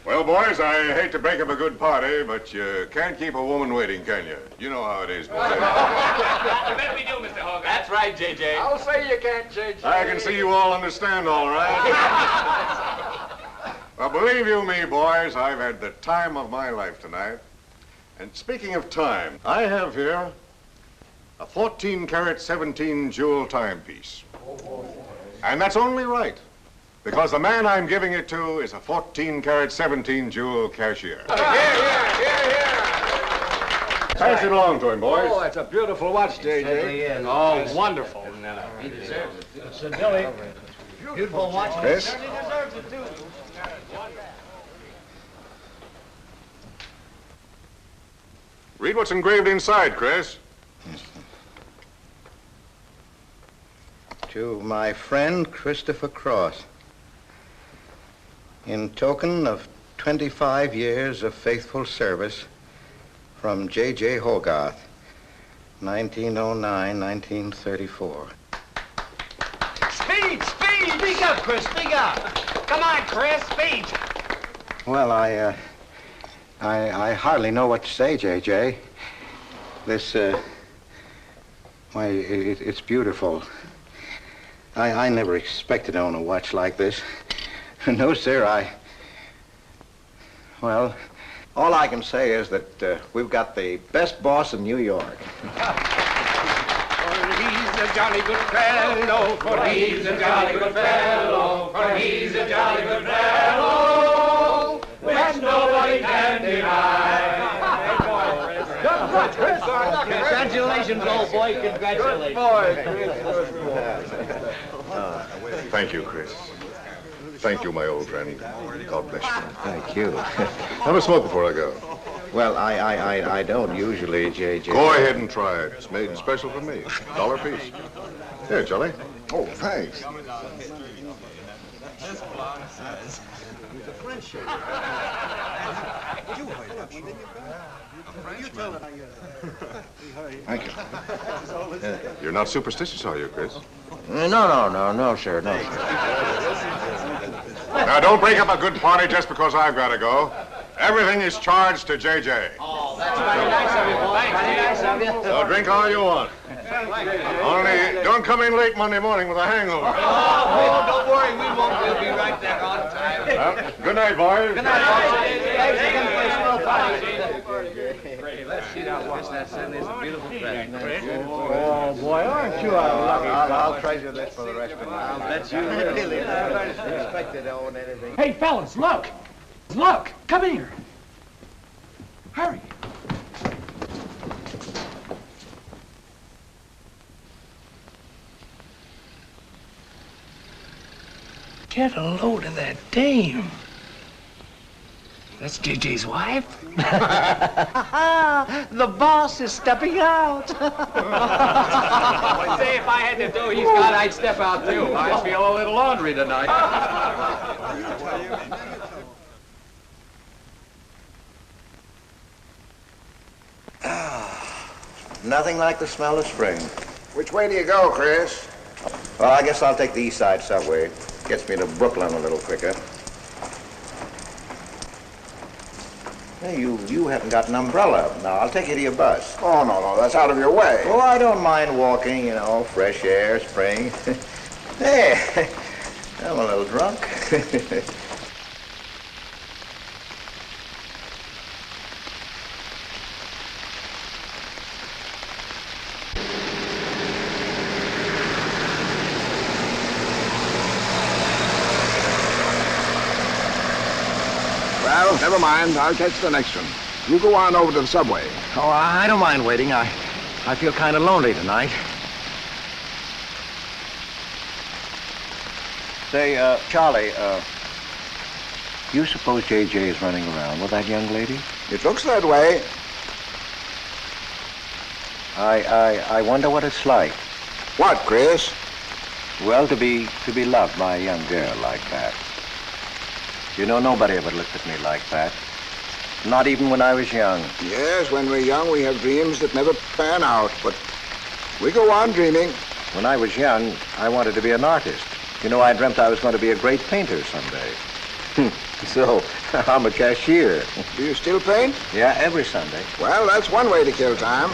Well, boys, I hate to break up a good party, but you can't keep a woman waiting, can you? You know how it is, boys. I bet we do, Mr. Hogarth. That's right, J.J. I'll say you can't, J.J. I can see you all understand, all right. Well, believe you me, boys, I've had the time of my life tonight. And speaking of time, I have here a 14-carat, 17-jewel timepiece. And that's only right, because the man I'm giving it to is a 14-carat, 17-jewel cashier. Pass it along to him, boys. Oh, it's a beautiful watch, J.J. Oh, wonderful. He deserves it. It's a Billy. Beautiful watch. Chris? He deserves it, too. Read what's engraved inside, Chris. To my friend Christopher Cross, in token of 25 years of faithful service, from J.J. Hogarth, 1909-1934. Speed! Speak up, Chris, speak up. Come on, Chris, speak. Well, I hardly know what to say, J.J. This, why, it's beautiful. I never expected to own a watch like this. No, sir, well, all I can say is that we've got the best boss in New York. For he's a jolly good fellow, for he's a jolly good fellow, for he's a jolly good fellow, which nobody can deny. Congratulations, old boy. Congratulations. Thank you, Chris. Thank you, my old friend. God bless you. Thank you. Have a smoke before I go. Well, I don't usually, J.J. Go ahead and try it. It's made special for me. $1 piece. Here, Charlie. Oh, thanks. Thank you. You're not superstitious, are you, Chris? No, sir, Now, don't break up a good party just because I've got to go. Everything is charged to J.J. Oh, that's very nice of you, boy. Very nice of you. So drink all you want. Only don't come in late Monday morning with a hangover. Oh, don't worry, we won't. We'll be right there on time. Well, good night, boys. Good night, boys. Thanks again for a small party. Let's see now, watch that, son. It's a beautiful present. Oh, boy, aren't you a lucky I'll treasure this for the rest of my life. I'll bet you will. Really, I expected to own anything. Hey, fellas, look. Look, come here. Hurry. Get a load of that dame. That's JJ's wife. The boss is stepping out. Say, if I had to do he's got, I'd step out too. I feel a little laundry tonight. Nothing like the smell of spring. Which way do you go, Chris? Well, I guess I'll take the East Side subway. Gets me to Brooklyn a little quicker. Hey, you haven't got an umbrella. Now, I'll take you to your bus. Oh, no, that's out of your way. Oh, I don't mind walking, fresh air, spring. Hey, I'm a little drunk. Well, never mind. I'll catch the next one. You go on over to the subway. Oh, I don't mind waiting. I feel kind of lonely tonight. Say, Charlie, you suppose J.J. is running around with that young lady? It looks that way. I wonder what it's like. What, Chris? Well, to be loved by a young girl like that. Nobody ever looked at me like that. Not even when I was young. Yes, when we're young, we have dreams that never pan out, but we go on dreaming. When I was young, I wanted to be an artist. I dreamt I was going to be a great painter someday. So, I'm a cashier. Do you still paint? Yeah, every Sunday. Well, that's one way to kill time.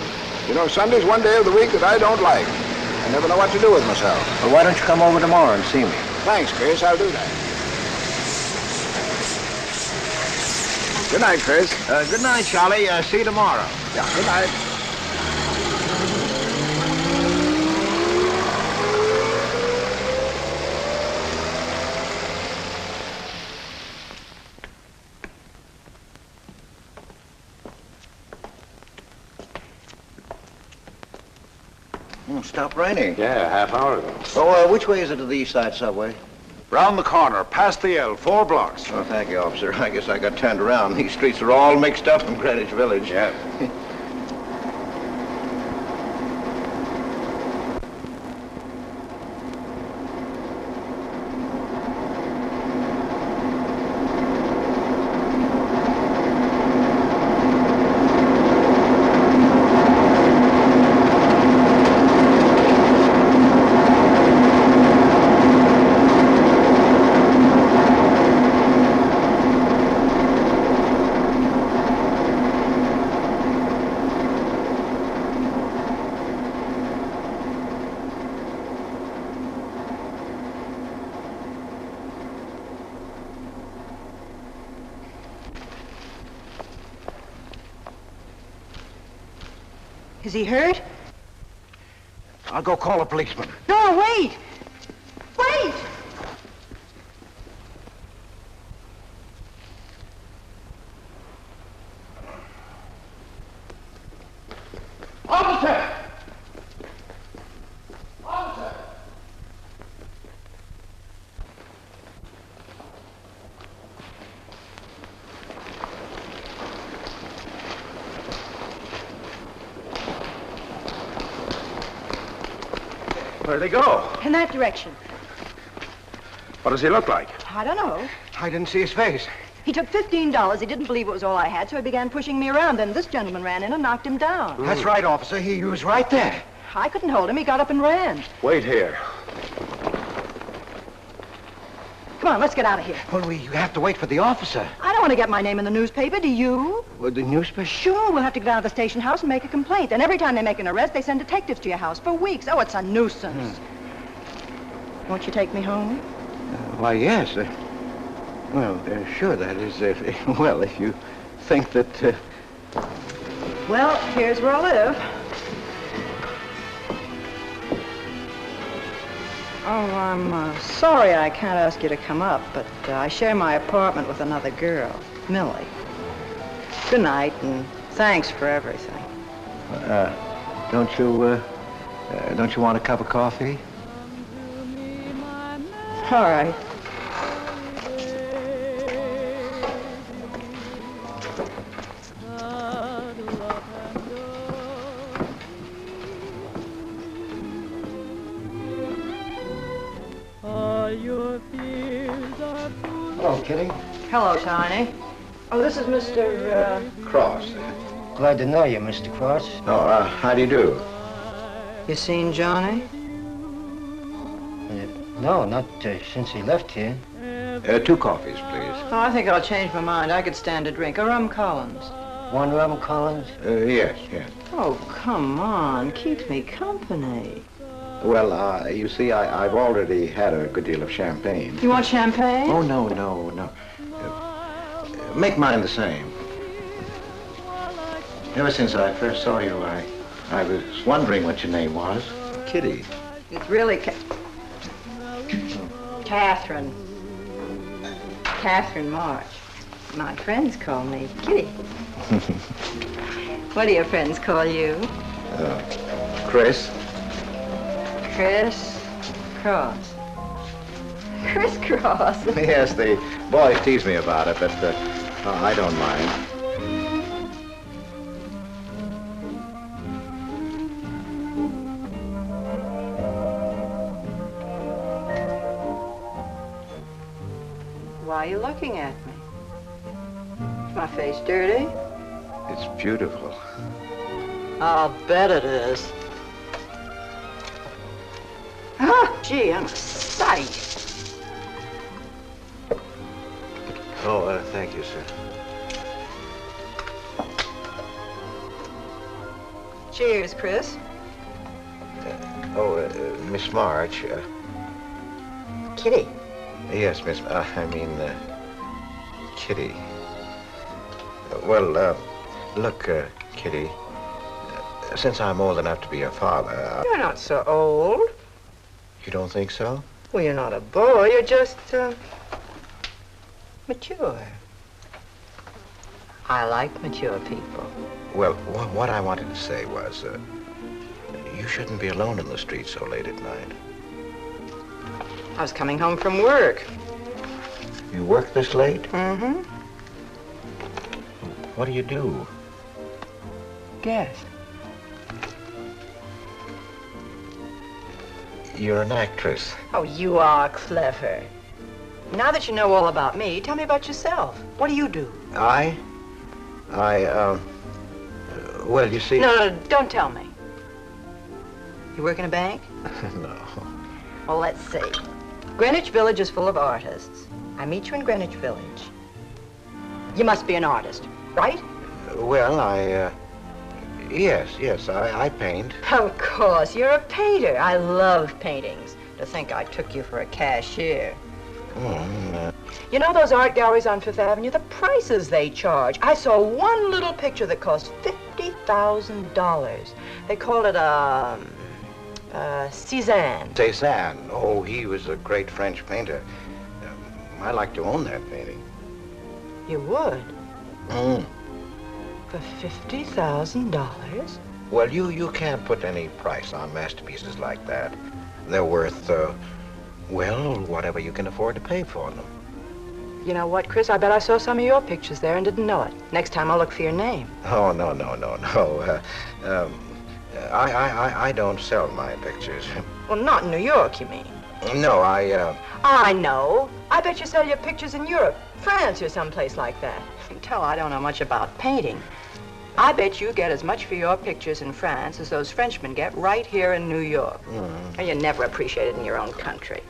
Sunday's one day of the week that I don't like. I never know what to do with myself. Well, why don't you come over tomorrow and see me? Thanks, Chris. I'll do that. Good night, Chris. Good night, Charlie. See you tomorrow. Yeah, good night. Stopped raining. Yeah, half hour ago. Oh, which way is it to the East Side subway? Round the corner, past the L, 4 blocks. Oh, thank you, officer. I guess I got turned around. These streets are all mixed up in Greenwich Village. Yeah. Is he hurt? I'll go call a policeman. No, wait! Wait! Officer! Officer! Where'd they go? In that direction. What does he look like? I don't know. I didn't see his face. He took $15. He didn't believe it was all I had, so he began pushing me around. Then this gentleman ran in and knocked him down. That's right, officer. He was right there. I couldn't hold him. He got up and ran. Wait here. Come on, let's get out of here. Well, we have to wait for the officer. I don't want to get my name in the newspaper, do you? Well, the newspaper? Sure, we'll have to go down to the station house and make a complaint. And every time they make an arrest, they send detectives to your house for weeks. Oh, it's a nuisance. Won't you take me home? Why, yes. Sure, that is, if you think that... Well, here's where I live. Oh, I'm sorry I can't ask you to come up, but I share my apartment with another girl, Millie. Good night, and thanks for everything. Don't you want a cup of coffee? All right. Hello, Kitty. Hello, Tiny. Oh, this is Mr. Cross. Glad to know you, Mr. Cross. Oh, how do you do? You seen Johnny? No, not since he left here. 2 coffees, please. Oh, I think I'll change my mind. I could stand a drink. A rum Collins. One rum Collins? Yes. Oh, come on. Keep me company. Well, you see, I've already had a good deal of champagne. You want champagne? Oh, no. Make mine the same. Ever since I first saw you, I was wondering what your name was. Kitty. It's really Catherine. Catherine March. My friends call me Kitty. What do your friends call you? Chris. Chris Cross. Chris Cross. Yes, the boys tease me about it, but I don't mind. Why are you looking at me? Is my face dirty? It's beautiful. I'll bet it is. Ah, gee, I'm a sight. Oh, thank you, sir. Cheers, Chris. Miss March. Kitty. Yes, Kitty. Well, look, Kitty, since I'm old enough to be your father... You're not so old. You don't think so? Well, you're not a boy. You're just, mature. I like mature people. Well, what I wanted to say was, you shouldn't be alone in the street so late at night. I was coming home from work. You work this late? Mm-hmm. What do you do? Guess. You're an actress. Oh, you are clever. Now that you know all about me, tell me about yourself. What do you do? Well, you see... No, don't tell me. You work in a bank? No. Well, let's see. Greenwich Village is full of artists. I meet you in Greenwich Village. You must be an artist, right? Well, Yes, I paint. Of course, you're a painter. I love paintings. To think I took you for a cashier. You know those art galleries on Fifth Avenue? The prices they charge. I saw one little picture that cost $50,000. They called it Cézanne. Cézanne. Oh, he was a great French painter. I'd like to own that painting. You would? For $50,000? Well, you can't put any price on masterpieces like that. They're worth, well, whatever you can afford to pay for them. You know what, Chris? I bet I saw some of your pictures there and didn't know it. Next time I'll look for your name. Oh, no. I don't sell my pictures. Well, not in New York, you mean? No, I know. I bet you sell your pictures in Europe, France, or someplace like that. You can tell I don't know much about painting. I bet you get as much for your pictures in France as those Frenchmen get right here in New York. And you're never appreciated in your own country.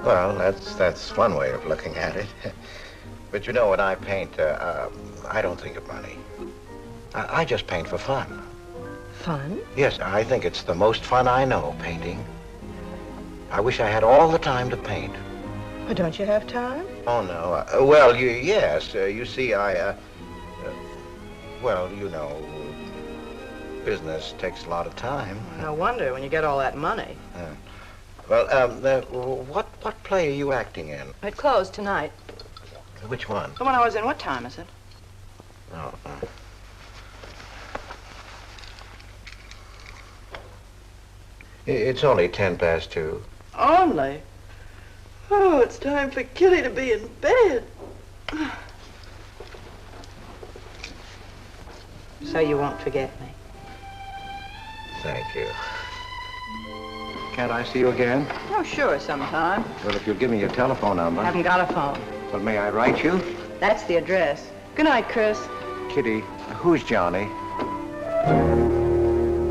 Well, that's one way of looking at it. But you know, when I paint, I don't think of money. I just paint for fun. Fun? Yes, I think it's the most fun I know, painting. I wish I had all the time to paint. Well, don't you have time? Oh, no. Well, yes. You see, well, you know, business takes a lot of time. No wonder when you get all that money. Well, what play are you acting in? It closed tonight. Which one? The one I was in. What time is it? Oh, It's only 2:10. Only? Oh, it's time for Kitty to be in bed. So you won't forget me. Thank you. Can't I see you again? Oh, sure, sometime. Well, if you'll give me your telephone number. I haven't got a phone. Well, may I write you? That's the address. Good night, Chris. Kitty, who's Johnny?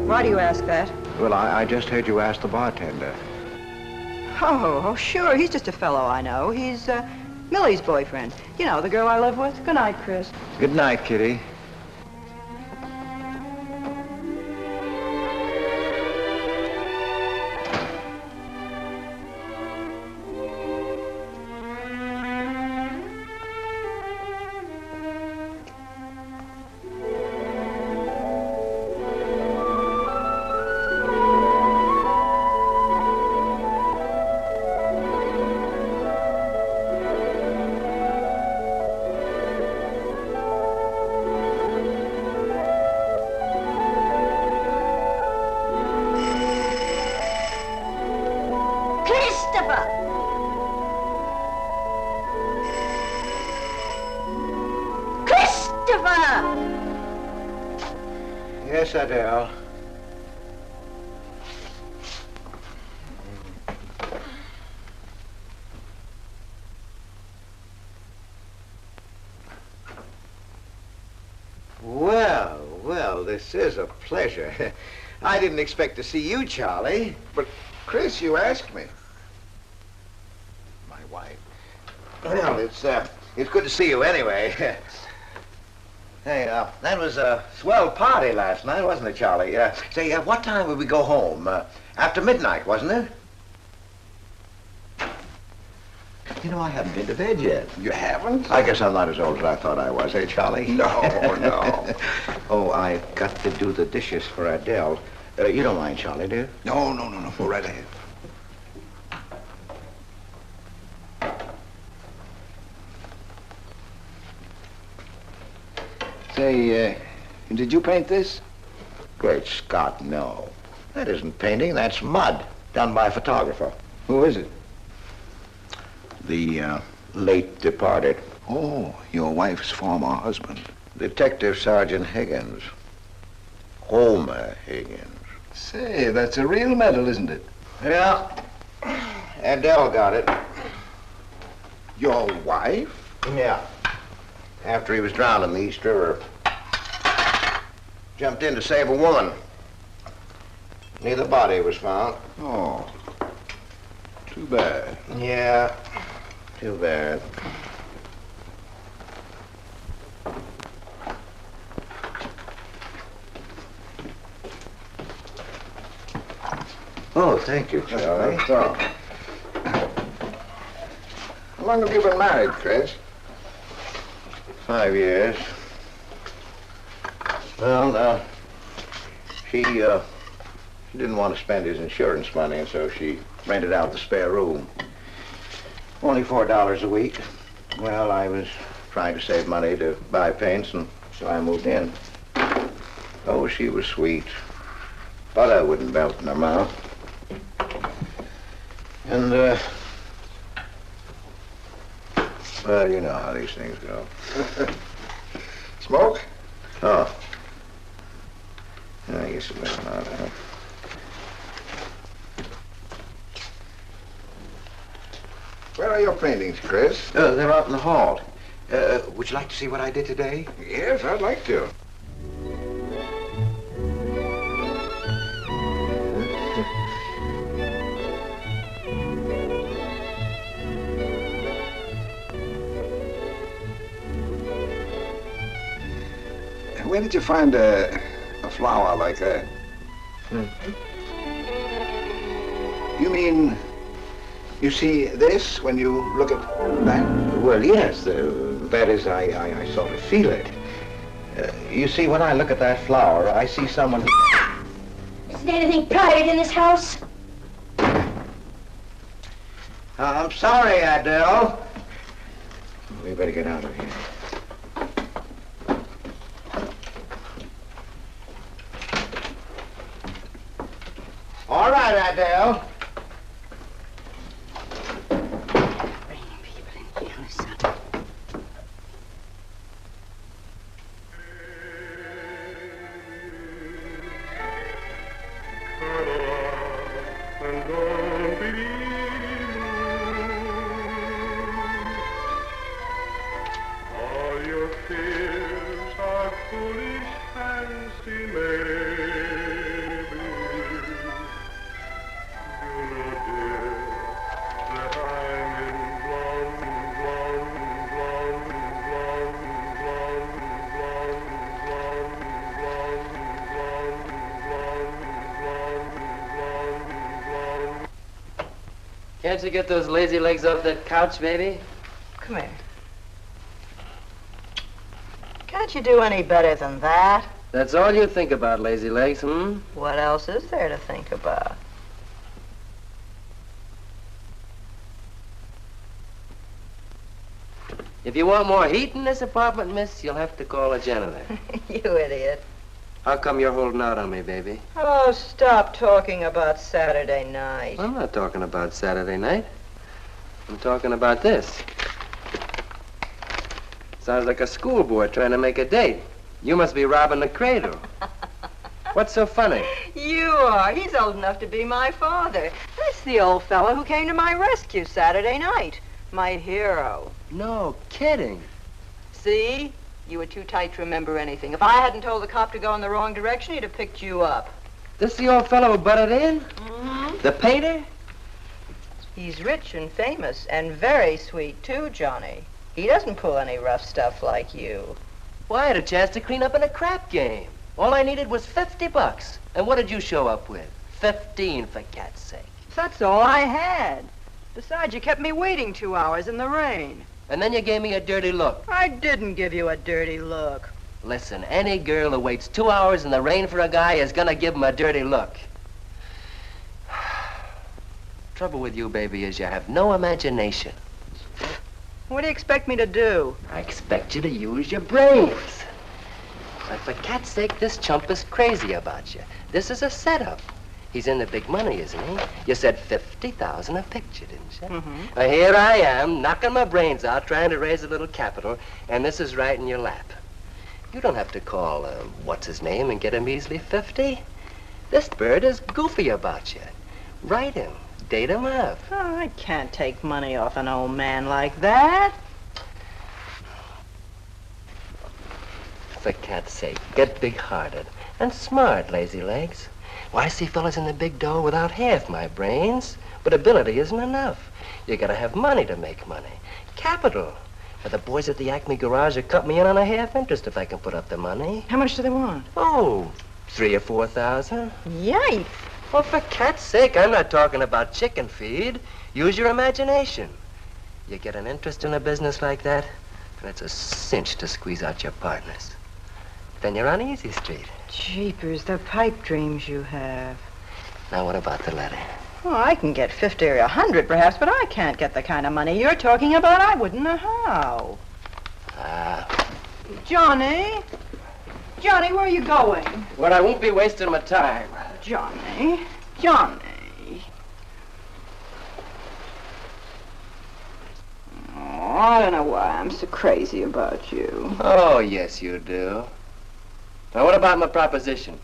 Why do you ask that? Well, I just heard you ask the bartender. Oh, sure. He's just a fellow I know. He's Millie's boyfriend. You know, the girl I live with. Good night, Chris. Good night, Kitty. Yes, Adele. Well, this is a pleasure. I didn't expect to see you, Charlie. But, Chris, you asked me. My wife. Well, it's good to see you anyway. Hey, that was a swell party last night, wasn't it, Charlie? Say, what time would we go home? After midnight, wasn't it? You know, I haven't been to bed yet. You haven't? I guess I'm not as old as I thought I was, eh, Charlie? No, no. Oh, I've got to do the dishes for Adele. You don't mind, Charlie, do you? No. Go right ahead. Say, did you paint this? Great Scott, no. That isn't painting, that's mud, done by a photographer. Who is it? The late departed Oh, your wife's former husband. Detective Sergeant Higgins. Homer Higgins. Say, that's a real medal, isn't it? Yeah. Adele got it. Your wife? Yeah. After he was drowned in the East River. Jumped in to save a woman. Neither body was found. Oh, too bad. Yeah, too bad. Oh, thank you, Charlie. That's all. How long have you been married, Chris? 5 years. Well, she didn't want to spend his insurance money, and so she rented out the spare room. Only $4 a week. Well, I was trying to save money to buy paints, and so I moved in. Oh, she was sweet. Butter wouldn't melt in her mouth. And, well, you know how these things go. Smoke? Oh. I guess it went out, huh? Where are your paintings, Chris? They're out in the hall. Would you like to see what I did today? Yes, I'd like to. where did you find a flower like that? You mean you see this when you look at that? Well, yes. That is, I sort of feel it. You see, when I look at that flower, I see someone... Isn't anything private in this house? I'm sorry, Adele. We better get out of here. All right, Adele. Can't you get those lazy legs off that couch, baby? Come here. Can't you do any better than that? That's all you think about, lazy legs, hmm? What else is there to think about? If you want more heat in this apartment, miss, you'll have to call a janitor. You idiot. How come you're holding out on me, baby? Oh, stop talking about Saturday night. I'm not talking about Saturday night. I'm talking about this. Sounds like a schoolboy trying to make a date. You must be robbing the cradle. What's so funny? You are. He's old enough to be my father. That's the old fellow who came to my rescue Saturday night. My hero. No kidding. See? You were too tight to remember anything. If I hadn't told the cop to go in the wrong direction, he'd have picked you up. This the old fellow who butted in? Mm-hmm. The painter? He's rich and famous and very sweet, too, Johnny. He doesn't pull any rough stuff like you. Well, I had a chance to clean up in a crap game. All I needed was $50. And what did you show up with? 15, for cat's sake. That's all I had. Besides, you kept me waiting 2 hours in the rain. And then you gave me a dirty look. I didn't give you a dirty look. Listen, any girl who waits 2 hours in the rain for a guy is gonna give him a dirty look. Trouble with you, baby, is you have no imagination. What do you expect me to do? I expect you to use your brains. But for cat's sake, this chump is crazy about you. This is a setup. He's in the big money, isn't he? You said 50,000 a picture, didn't you? Mm-hmm. Well, here I am, knocking my brains out, trying to raise a little capital, and this is right in your lap. You don't have to call, what's his name, and get him easily 50. This bird is goofy about you. Write him, date him up. Oh, I can't take money off an old man like that. For cat's sake, get big-hearted and smart, lazy legs. Why, I see fellas in the big dough without half my brains, but ability isn't enough. You gotta have money to make money. Capital. Now, the boys at the Acme garage will cut me in on a half interest if I can put up the money. How much do they want? Oh, 3,000 or 4,000. Yikes. Well, for cat's sake, I'm not talking about chicken feed. Use your imagination. You get an interest in a business like that, and it's a cinch to squeeze out your partners. Then you're on easy street. Jeepers, the pipe dreams you have. Now, what about the letter? Oh, I can get 50 or 100 perhaps, but I can't get the kind of money you're talking about. I wouldn't know how. Johnny? Johnny, where are you going? Well, I won't be wasting my time. Johnny? Johnny? Oh, I don't know why I'm so crazy about you. Oh, yes, you do. Now, what about my proposition?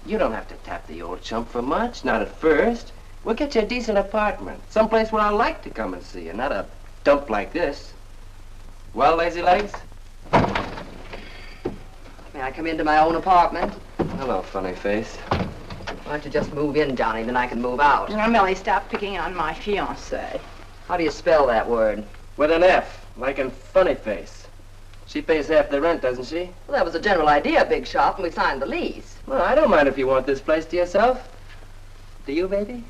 You don't have to tap the old chump for much, not at first. We'll get you a decent apartment, someplace where I like to come and see you, not a dump like this. Well, lazy legs? May I come into my own apartment? Hello, funny face. Why don't you just move in, Johnny, then I can move out. Now, Millie, stop picking on my fiancé. How do you spell that word? With an F, like in funny face. She pays half the rent, doesn't she? Well, that was the general idea, Big Shot, when we signed the lease. Well, I don't mind if you want this place to yourself. Do you, baby?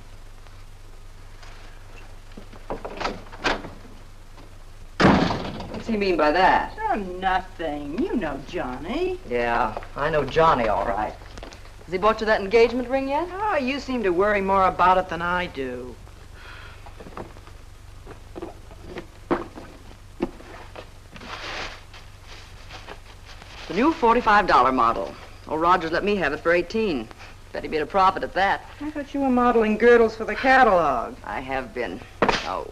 What's he mean by that? Oh, nothing. You know Johnny. Yeah, I know Johnny all right. Has he bought you that engagement ring yet? Oh, you seem to worry more about it than I do. The new $45 model. Old Rogers let me have it for 18. Bet he made a profit at that. I thought you were modeling girdles for the catalog. I have been. Oh.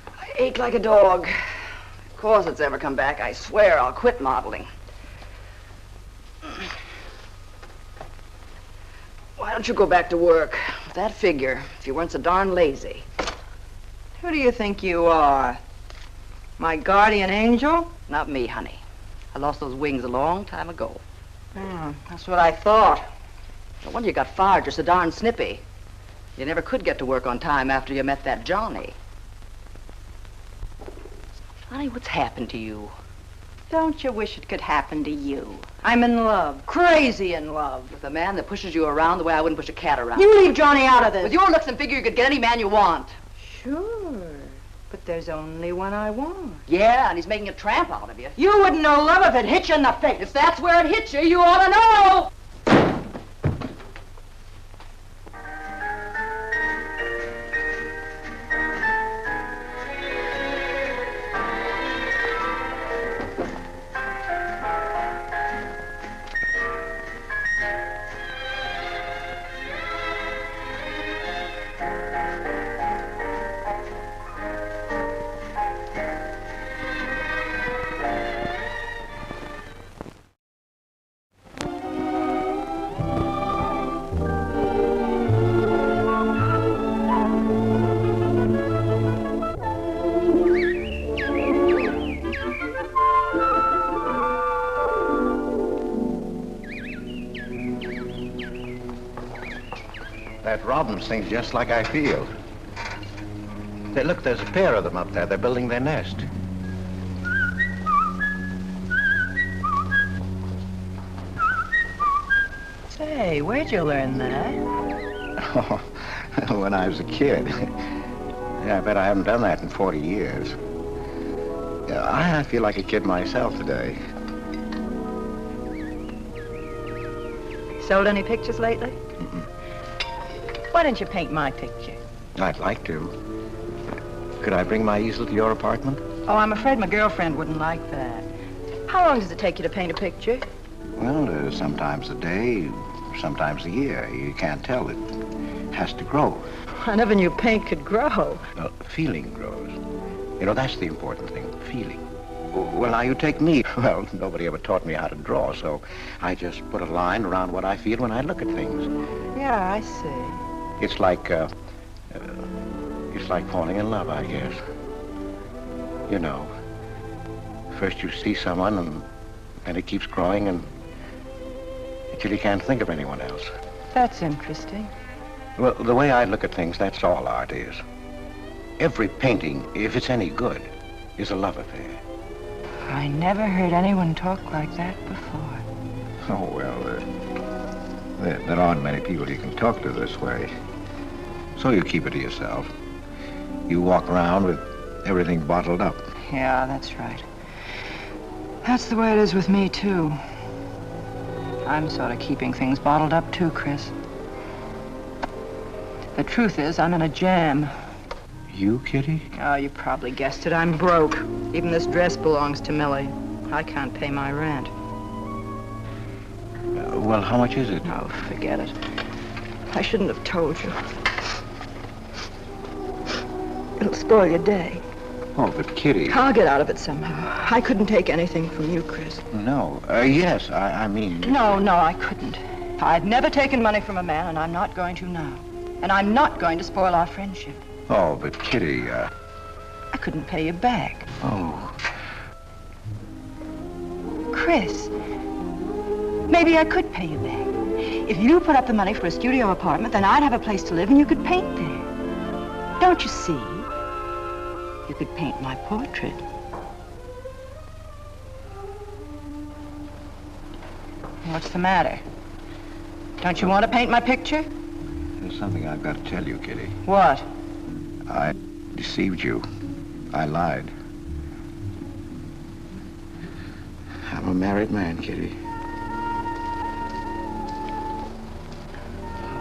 I ache like a dog. Of course it's ever come back. I swear I'll quit modeling. Why don't you go back to work? With that figure, if you weren't so darn lazy. Who do you think you are? My guardian angel? Not me, honey. I lost those wings a long time ago. That's what I thought. No wonder you got fired. You're so darn snippy. You never could get to work on time after you met that Johnny. Honey, what's happened to you? Don't you wish it could happen to you? I'm in love. Crazy in love. With a man that pushes you around the way I wouldn't push a cat around. You leave Johnny out of this. With your looks and figure, you could get any man you want. Sure. But there's only one I want. Yeah, and he's making a tramp out of you. You wouldn't know love if it hit you in the face. If that's where it hit you, you ought to know. That robin sings just like I feel. Hey, look, there's a pair of them up there. They're building their nest. Say, where'd you learn that? Oh, when I was a kid. Yeah, I bet I haven't done that in 40 years. Yeah, I feel like a kid myself today. Sold any pictures lately? Why didn't you paint my picture? I'd like to. Could I bring my easel to your apartment? Oh, I'm afraid my girlfriend wouldn't like that. How long does it take you to paint a picture? Well, sometimes a day, sometimes a year. You can't tell. It has to grow. I never knew paint could grow. Feeling grows. You know, that's the important thing, feeling. Well, now you take me. Well, nobody ever taught me how to draw, so I just put a line around what I feel when I look at things. Yeah, I see. It's like falling in love, I guess. You know, first you see someone and it keeps growing until you can't think of anyone else. That's interesting. Well, the way I look at things, that's all art is. Every painting, if it's any good, is a love affair. I never heard anyone talk like that before. Oh, well, there aren't many people you can talk to this way. So you keep it to yourself. You walk around with everything bottled up. Yeah, that's right. That's the way it is with me, too. I'm sort of keeping things bottled up, too, Chris. The truth is, I'm in a jam. You, Kitty? Oh, you probably guessed it. I'm broke. Even this dress belongs to Millie. I can't pay my rent. Well, how much is it? Oh, forget it. I shouldn't have told you. It'll spoil your day. Oh, but Kitty... I'll get out of it somehow. I couldn't take anything from you, Chris. No. Yes, I mean... No, I couldn't. I've never taken money from a man, and I'm not going to now. And I'm not going to spoil our friendship. Oh, but Kitty, I couldn't pay you back. Oh. Chris, maybe I could pay you back. If you put up the money for a studio apartment, then I'd have a place to live and you could paint there. Don't you see? You could paint my portrait. What's the matter? Don't you want to paint my picture? There's something I've got to tell you, Kitty. What? I deceived you. I lied. I'm a married man, Kitty.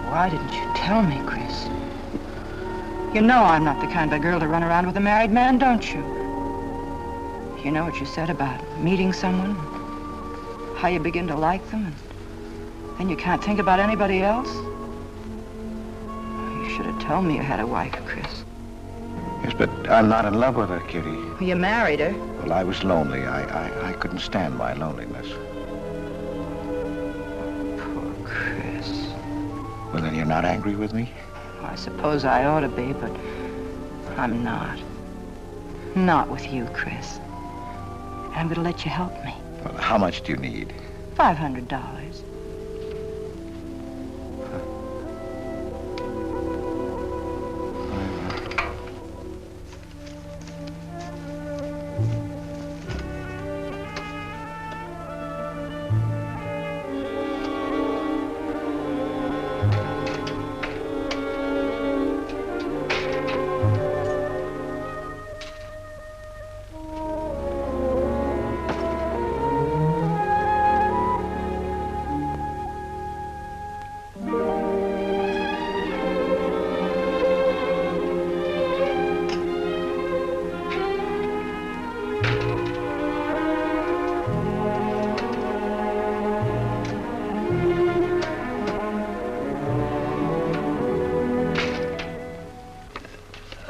Why didn't you tell me, Chris? You know I'm not the kind of girl to run around with a married man, don't you? You know what you said about meeting someone, how you begin to like them, and then you can't think about anybody else? You should have told me you had a wife, Chris. Yes, but I'm not in love with her, Kitty. You married her. Well, I was lonely. I couldn't stand my loneliness. Poor Chris. Well, then you're not angry with me? I suppose I ought to be, but I'm not. Not with you, Chris. I'm going to let you help me. Well, how much do you need? $500.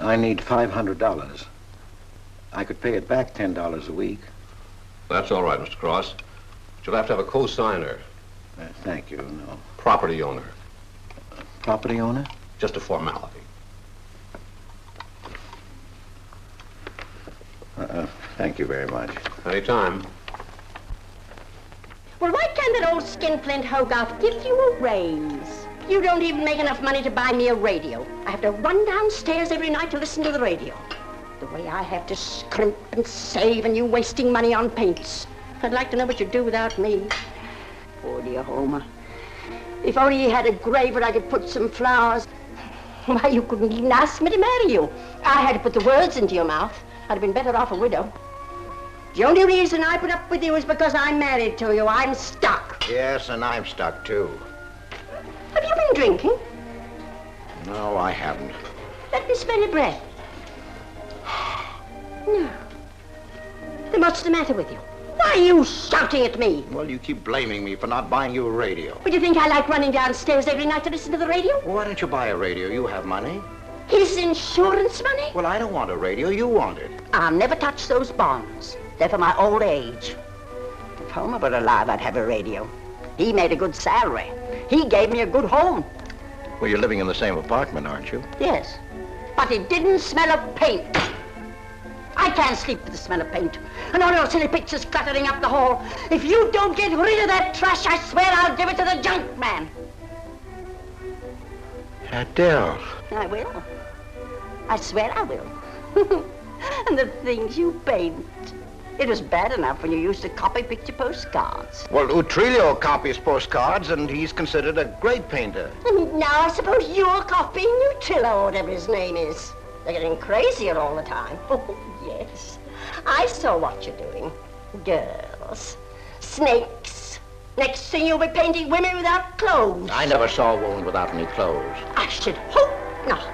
I need $500. I could pay it back $10 a week. That's all right, Mr. Cross. But you'll have to have a co-signer. Thank you, no. Property owner. Property owner? Just a formality. Thank you very much. Anytime. Well, why can't that old skinflint Hogarth give you a raise? You don't even make enough money to buy me a radio. I have to run downstairs every night to listen to the radio. The way I have to scrimp and save and you wasting money on paints. I'd like to know what you'd do without me. Poor dear Homer. If only he had a grave where I could put some flowers. Why, you couldn't even ask me to marry you. I had to put the words into your mouth. I'd have been better off a widow. The only reason I put up with you is because I'm married to you. I'm stuck. Yes, and I'm stuck, too. Have you been drinking? No, I haven't. Let me smell your breath. No. Then what's the matter with you? Why are you shouting at me? Well, you keep blaming me for not buying you a radio. Would you think I like running downstairs every night to listen to the radio? Well, why don't you buy a radio? You have money. His insurance money? Well, I don't want a radio. You want it. I'll never touch those bonds. They're for my old age. If Homer were alive, I'd have a radio. He made a good salary. He gave me a good home. Well, you're living in the same apartment, aren't you? Yes, but it didn't smell of paint. I can't sleep with the smell of paint. And all those silly pictures cluttering up the hall. If you don't get rid of that trash, I swear I'll give it to the junk man. Adele. I will. I swear I will. And the things you paint. It was bad enough when you used to copy picture postcards. Well, Utrillo copies postcards, and he's considered a great painter. And now I suppose you're copying Utrillo, or whatever his name is. They're getting crazier all the time. Oh, yes. I saw what you're doing. Girls. Snakes. Next thing you'll be painting women without clothes. I never saw a woman without any clothes. I should hope not.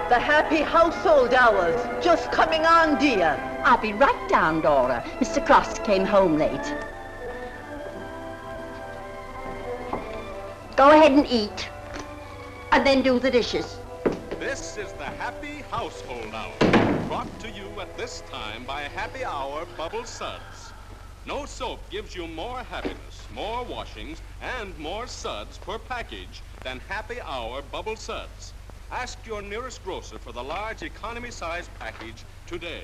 The happy household hours just coming on, dear. I'll be right down, Dora. Mr. Cross came home late. Go ahead and eat. And then do the dishes. This is the Happy Household Hour, brought to you at this time by Happy Hour Bubble Suds. No soap gives you more happiness, more washings, and more suds per package than Happy Hour Bubble Suds. Ask your nearest grocer for the large economy-size package today.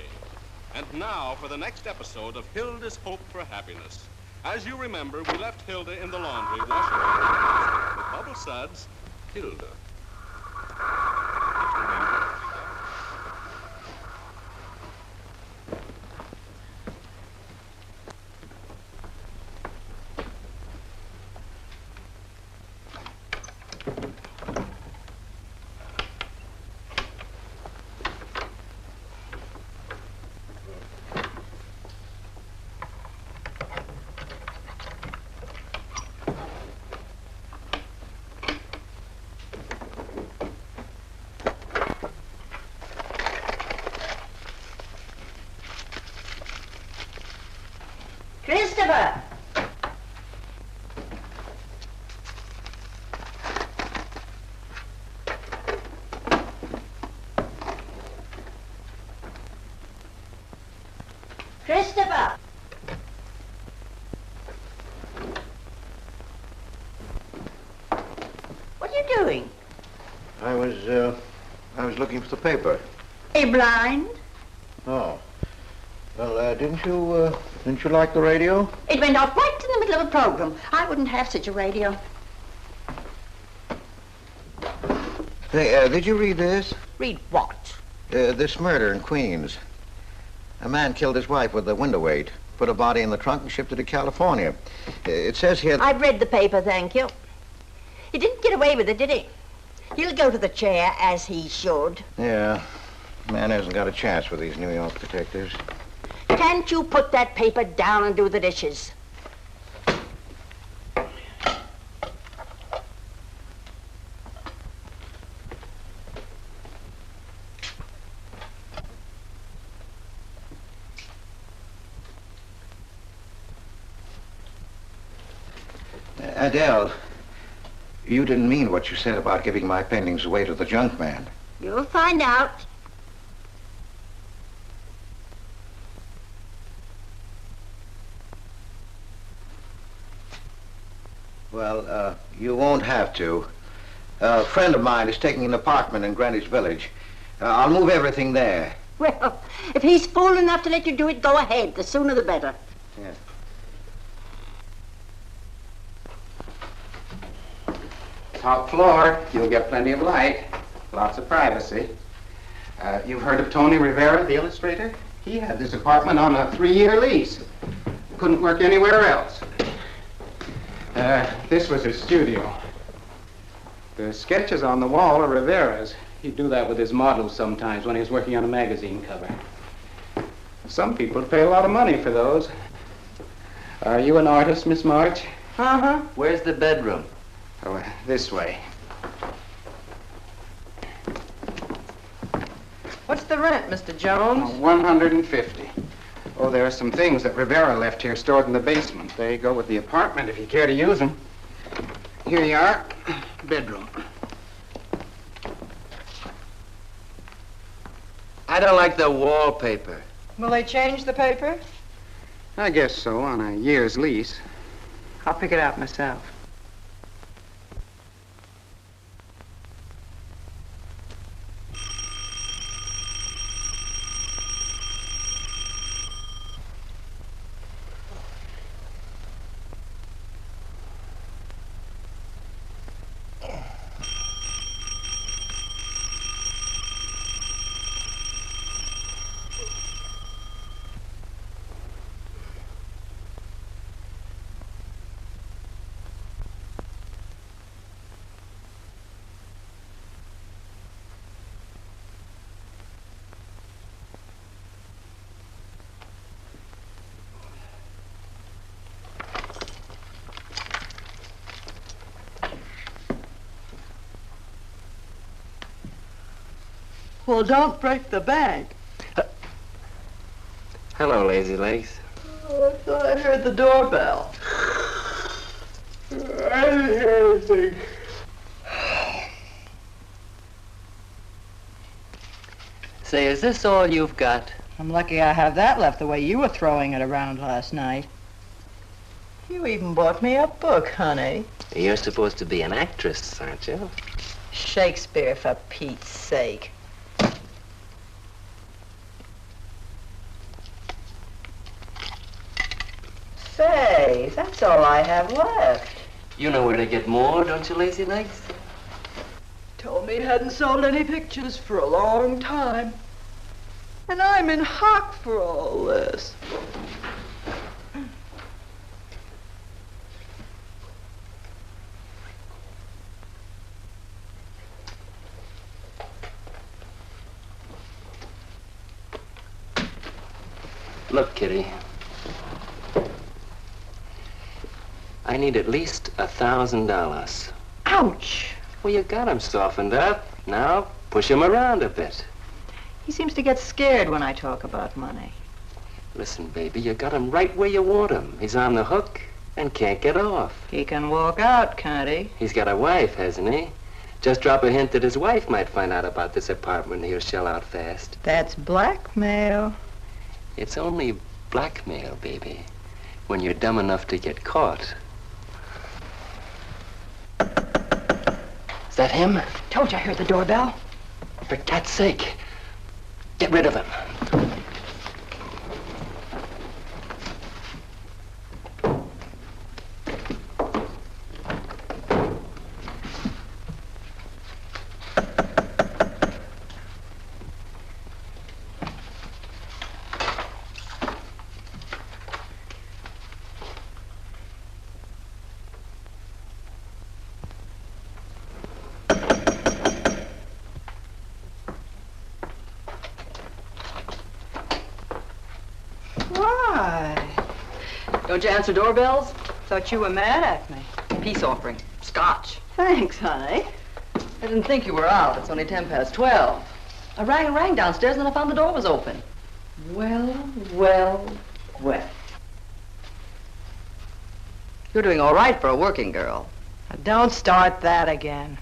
And now for the next episode of Hilda's Hope for Happiness. As you remember, we left Hilda in the laundry washing her hands. With Bubble Suds, Hilda. Christopher! Christopher! What are you doing? I was looking for the paper. Are you blind? Oh. Well, didn't you like the radio? It went off right in the middle of a program. I wouldn't have such a radio. Hey, did you read this? Read what? This murder in Queens. A man killed his wife with a window weight, put a body in the trunk and shipped it to California. It says here... I've read the paper, thank you. He didn't get away with it, did he? He'll go to the chair, as he should. Yeah. Man hasn't got a chance with these New York detectives. Can't you put that paper down and do the dishes? Adele, you didn't mean what you said about giving my paintings away to the junk man. You'll find out. Well, you won't have to. A friend of mine is taking an apartment in Greenwich Village. I'll move everything there. Well, if he's fool enough to let you do it, go ahead. The sooner the better. Yeah. Top floor, you'll get plenty of light, lots of privacy. You've heard of Tony Rivera, the illustrator? He had this apartment on a 3-year lease. Couldn't work anywhere else. This was his studio. The sketches on the wall are Rivera's. He'd do that with his models sometimes when he was working on a magazine cover. Some people pay a lot of money for those. Are you an artist, Miss March? Uh-huh. Where's the bedroom? Oh, this way. What's the rent, Mr. Jones? $150. Oh, there are some things that Rivera left here stored in the basement. They go with the apartment if you care to use them. Here you are. Bedroom. I don't like the wallpaper. Will they change the paper? I guess so, on a year's lease. I'll pick it out myself. Well, don't break the bag. Hello, Lazy Legs. Oh, I thought I heard the doorbell. I didn't hear anything. Say, is this all you've got? I'm lucky I have that left the way you were throwing it around last night. You even bought me a book, honey. You're supposed to be an actress, aren't you? Shakespeare, for Pete's sake. Say, that's all I have left. You know where to get more, don't you, Lazy Legs? Told me he hadn't sold any pictures for a long time. And I'm in hock for all this. Look, Kitty. I need at least $1,000. Ouch! Well, you got him softened up. Now, push him around a bit. He seems to get scared when I talk about money. Listen, baby, you got him right where you want him. He's on the hook and can't get off. He can walk out, can't he? He's got a wife, hasn't he? Just drop a hint that his wife might find out about this apartment and he'll shell out fast. That's blackmail. It's only blackmail, baby, when you're dumb enough to get caught. Is that him? Told you I heard the doorbell. For cat's sake, get rid of him. Don't you answer doorbells? Thought you were mad at me. Peace offering. Scotch. Thanks, honey. I didn't think you were out. It's only 12:10. I rang downstairs and then I found the door was open. Well. You're doing all right for a working girl. Now, don't start that again.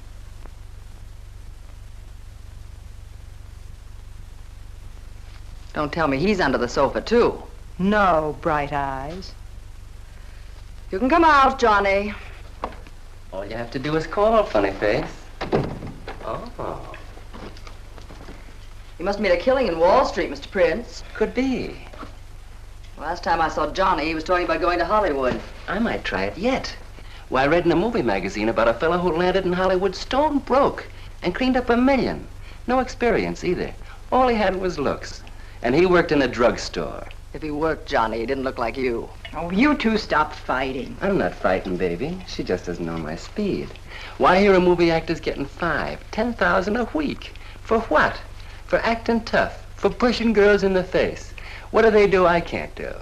Don't tell me he's under the sofa, too. No, Bright Eyes. You can come out, Johnny. All you have to do is call, funny face. Oh. You must have made a killing in Wall Street, Mr. Prince. Could be. Last time I saw Johnny, he was talking about going to Hollywood. I might try it yet. Well, I read in a movie magazine about a fellow who landed in Hollywood stone broke and cleaned up $1 million. No experience either. All he had was looks. And he worked in a drugstore. If he worked, Johnny, he didn't look like you. Oh, you two stop fighting. I'm not frightened, baby. She just doesn't know my speed. Why, here are movie actors getting $5,000, $10,000 a week. For what? For acting tough. For pushing girls in the face. What do they do I can't do?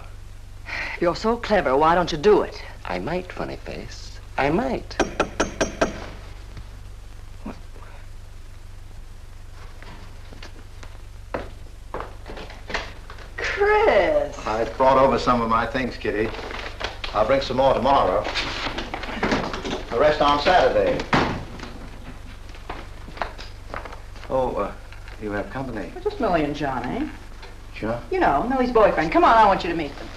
If you're so clever, why don't you do it? I might, funny face. I might. Chris! I brought over some of my things, Kitty. I'll bring some more tomorrow. The rest on Saturday. Oh, you have company. Just Millie and Johnny. Sure. You know, Millie's boyfriend. Come on, I want you to meet them.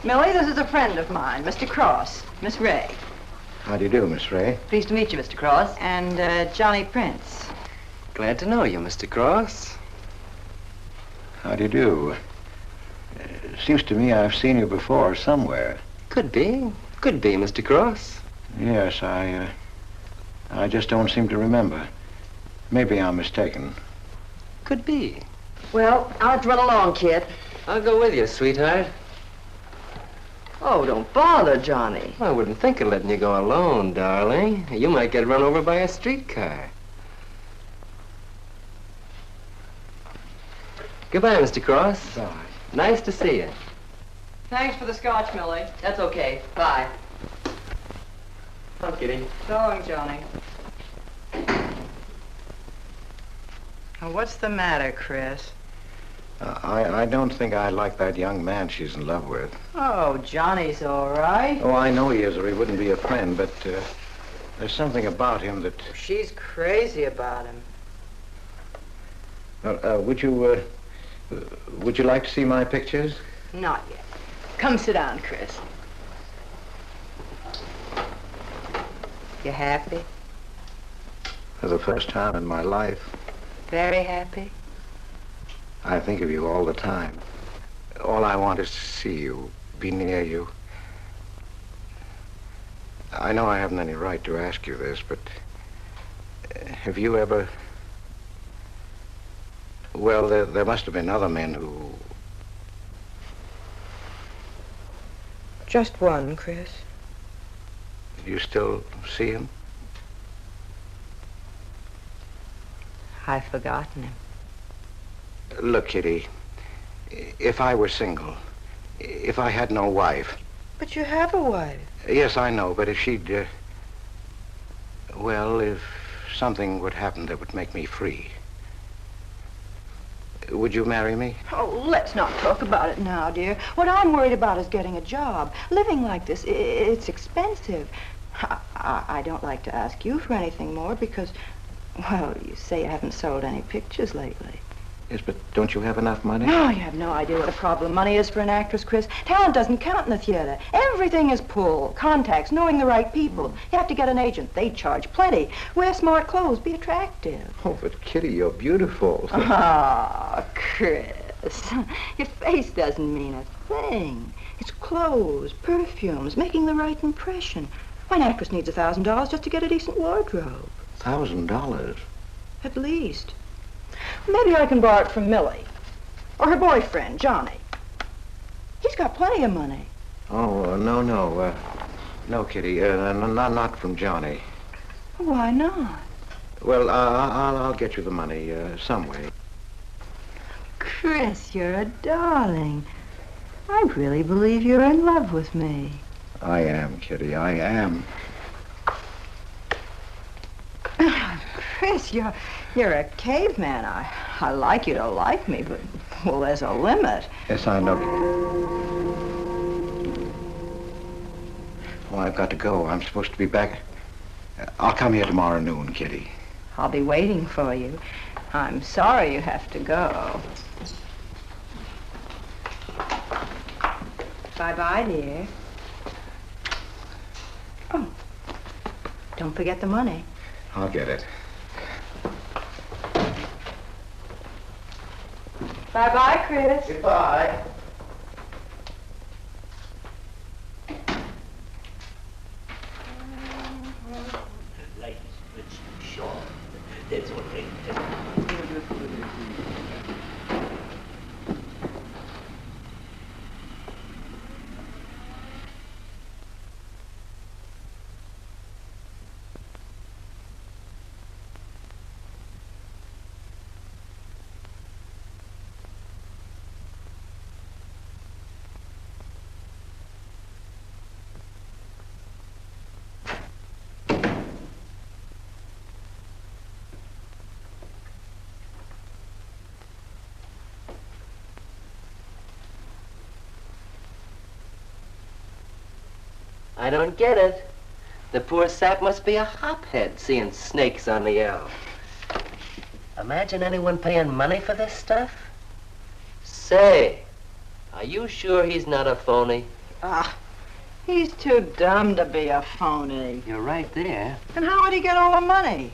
Millie, this is a friend of mine, Mr. Cross. Miss Ray. How do you do, Miss Ray? Pleased to meet you, Mr. Cross. And Johnny Prince. Glad to know you, Mr. Cross. How do you do? Seems to me I've seen you before somewhere. Could be. Could be, Mr. Cross. Yes, I just don't seem to remember. Maybe I'm mistaken. Could be. Well, I'll have to run along, kid. I'll go with you, sweetheart. Oh, don't bother, Johnny. I wouldn't think of letting you go alone, darling. You might get run over by a streetcar. Goodbye, Mr. Cross. Bye. Nice to see you. Thanks for the scotch, Millie. That's okay. Bye. Come on, Kitty. So long, Johnny. Now, what's the matter, Chris? I don't think I like that young man she's in love with. Oh, Johnny's all right. Oh, I know he is, or he wouldn't be a friend, but there's something about him that... She's crazy about him. Would you like to see my pictures? Not yet. Come sit down, Chris. You happy? For the first time in my life. Very happy? I think of you all the time. All I want is to see you, be near you. I know I haven't any right to ask you this, but have you ever... Well, there must have been other men who... Just one, Chris. You still see him? I've forgotten him. Look, Kitty, if I were single, if I had no wife... But you have a wife. Yes, I know, but if she'd... well, if something would happen that would make me free... Would you marry me? Oh, let's not talk about it now, dear. What I'm worried about is getting a job. Living like this, it's expensive. I don't like to ask you for anything more because, well, you say you haven't sold any pictures lately. Yes, but don't you have enough money? No, you have no idea what a problem money is for an actress, Chris. Talent doesn't count in the theater. Everything is pull, contacts, knowing the right people. You have to get an agent. They charge plenty. Wear smart clothes. Be attractive. Oh, but Kitty, you're beautiful. Ah, Chris. Your face doesn't mean a thing. It's clothes, perfumes, making the right impression. Why, an actress needs $1,000 just to get a decent wardrobe. $1,000? At least. Maybe I can borrow it from Millie. Or her boyfriend, Johnny. He's got plenty of money. Oh, no. No, Kitty, not from Johnny. Why not? Well, I'll get you the money some way. Chris, you're a darling. I really believe you're in love with me. I am, Kitty, I am. Chris, you're a caveman. I like you to like me, but, well, there's a limit. Yes, I know. Well, I've got to go. I'm supposed to be back. I'll come here tomorrow noon, Kitty. I'll be waiting for you. I'm sorry you have to go. Bye-bye, dear. Oh, don't forget the money. I'll get it. Bye-bye, Chris. Goodbye. That's all right. I don't get it. The poor sap must be a hophead seeing snakes on the L. Imagine anyone paying money for this stuff. Say, are you sure he's not a phony? Ah, he's too dumb to be a phony. You're right there. And how would he get all the money?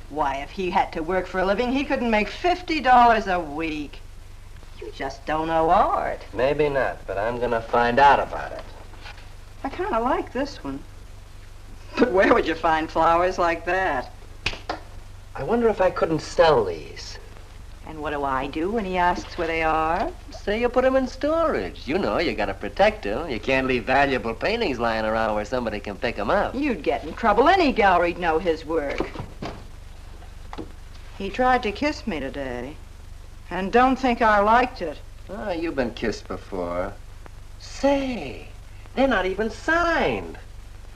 Why, if he had to work for a living, he couldn't make $50 a week. You just don't know art. Maybe not, but I'm gonna find out about it. I kind of like this one. But where would you find flowers like that? I wonder if I couldn't sell these. And what do I do when he asks where they are? Say you put them in storage. You know, you gotta protect them. You can't leave valuable paintings lying around where somebody can pick them up. You'd get in trouble. Any gallery'd know his work. He tried to kiss me today. And don't think I liked it. Oh, you've been kissed before. Say, they're not even signed.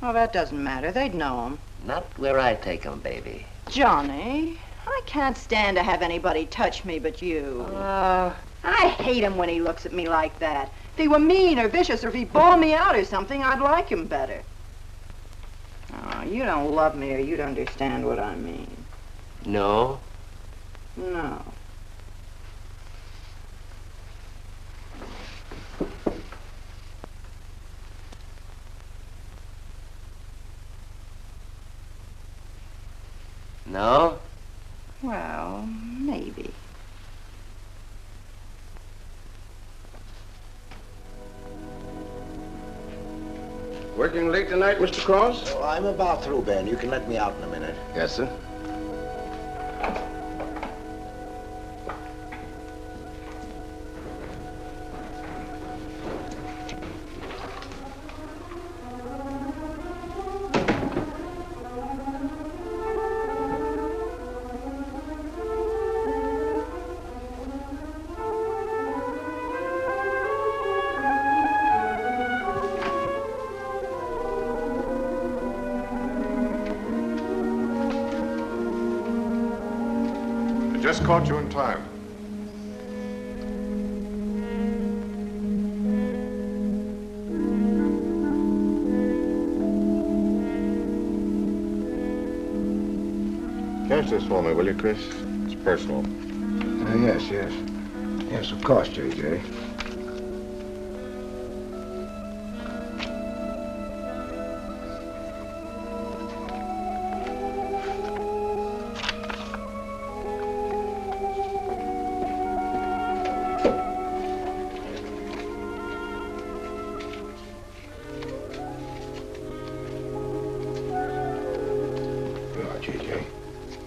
Oh, that doesn't matter. They'd know him. Not where I take them, baby. Johnny, I can't stand to have anybody touch me but you. I hate him when he looks at me like that. If he were mean or vicious or if he bawled me out or something, I'd like him better. Oh, you don't love me or you'd understand what I mean. No? No. No? Well, maybe. Working late tonight, Mr. Cross? Oh, I'm about through, Ben. You can let me out in a minute. Yes, sir. Just caught you in time. Finish this for me, will you, Chris? It's personal. Yes. Yes, of course, J.J.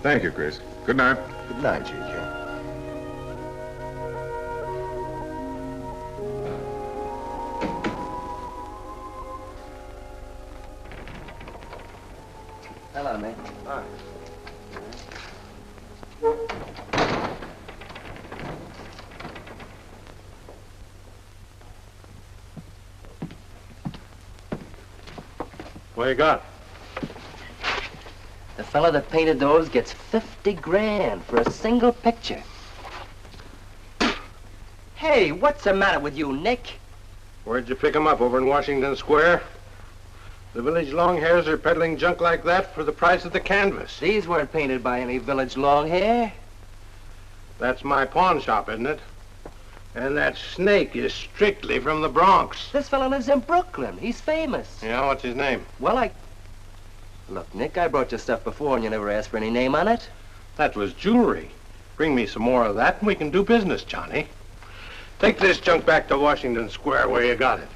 Thank you, Chris. Good night. Good night, J.J. Hello, Nick. Hi. What you got? The fella that painted those gets 50 grand for a single picture. Hey, what's the matter with you, Nick? Where'd you pick 'em up? Over in Washington Square? The village long hairs are peddling junk like that for the price of the canvas. These weren't painted by any village long hair. That's my pawn shop, isn't it? And that snake is strictly from the Bronx. This fella lives in Brooklyn. He's famous. Yeah, what's his name? Well, Look, Nick, I brought you stuff before and you never asked for any name on it. That was jewelry. Bring me some more of that and we can do business, Johnny. Take this junk back to Washington Square where you got it.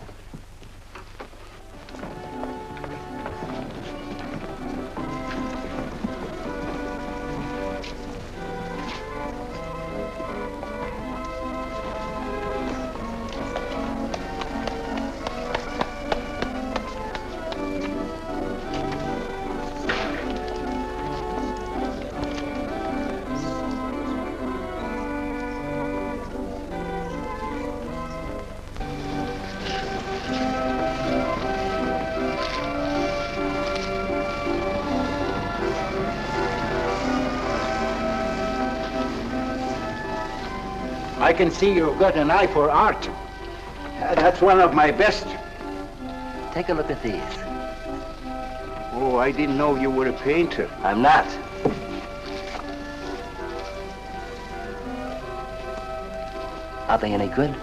I can see you've got an eye for art. That's one of my best. Take a look at these. Oh, I didn't know you were a painter. I'm not. Are they any good?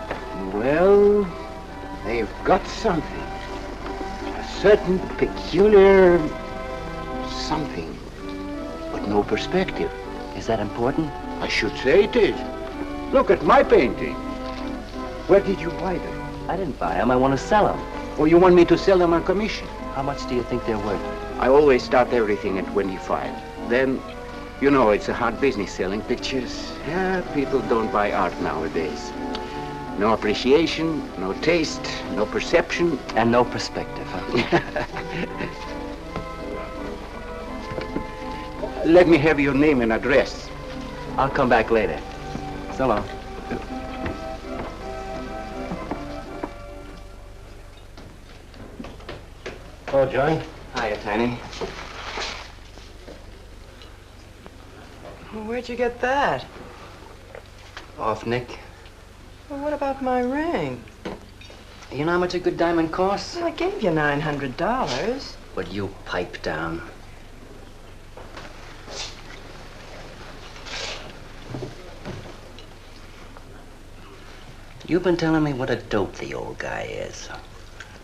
Well, they've got something. A certain peculiar something, but no perspective. Is that important? I should say it is. Look at my painting. Where did you buy them? I didn't buy them. I want to sell them. Oh, you want me to sell them on commission? How much do you think they're worth? I always start everything at 25. Then, you know, it's a hard business selling pictures. Yeah, people don't buy art nowadays. No appreciation, no taste, no perception. And no perspective, huh? Let me have your name and address. I'll come back later. So long. Oh, Johnny. Hiya, Tiny. Well, where'd you get that? Off, Nick. Well, what about my ring? You know how much a good diamond costs? Well, I gave you $900. Would you pipe down? You've been telling me what a dope the old guy is.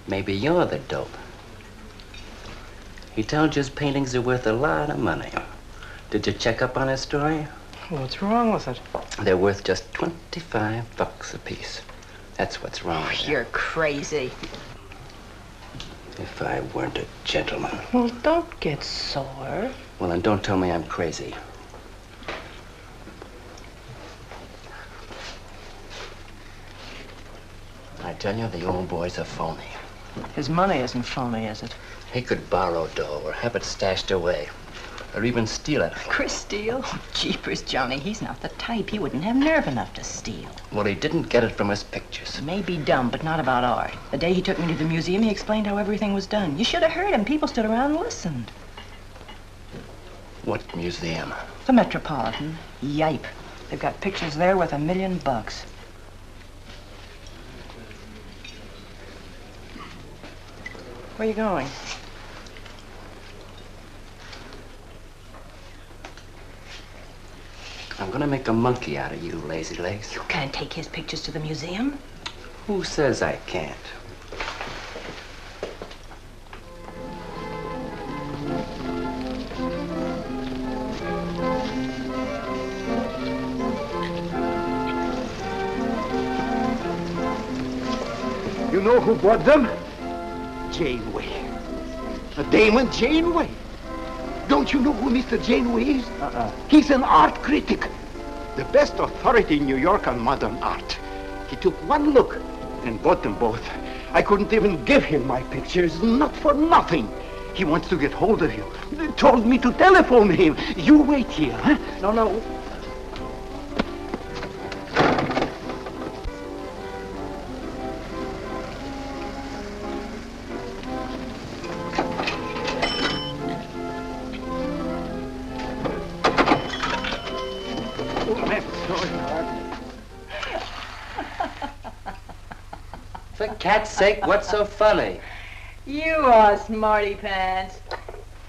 Maybe you're the dope. He tells you his paintings are worth a lot of money. Did you check up on his story? What's wrong with it? They're worth just $25 a piece. That's what's wrong with You're crazy. If I weren't a gentleman. Well, don't get sore. Well, then don't tell me I'm crazy. I tell you, the old boy's a phony. His money isn't phony, is it? He could borrow dough or have it stashed away. Or even steal it. Chris steal? Oh, jeepers, Johnny, he's not the type. He wouldn't have nerve enough to steal. Well, he didn't get it from his pictures. He may be dumb, but not about art. The day he took me to the museum, he explained how everything was done. You should have heard him. People stood around and listened. What museum? The Metropolitan. Yipe. They've got pictures there worth $1 million. Where are you going? I'm gonna make a monkey out of you, Lazy Legs. You can't take his pictures to the museum. Who says I can't? You know who bought them? Janeway. A Damon Janeway. Don't you know who Mr. Janeway is? He's an art critic. The best authority in New York on modern art. He took one look and bought them both. I couldn't even give him my pictures, not for nothing. He wants to get hold of you. They told me to telephone him. You wait here, huh? No. For cat's sake, what's so funny? You are smarty pants.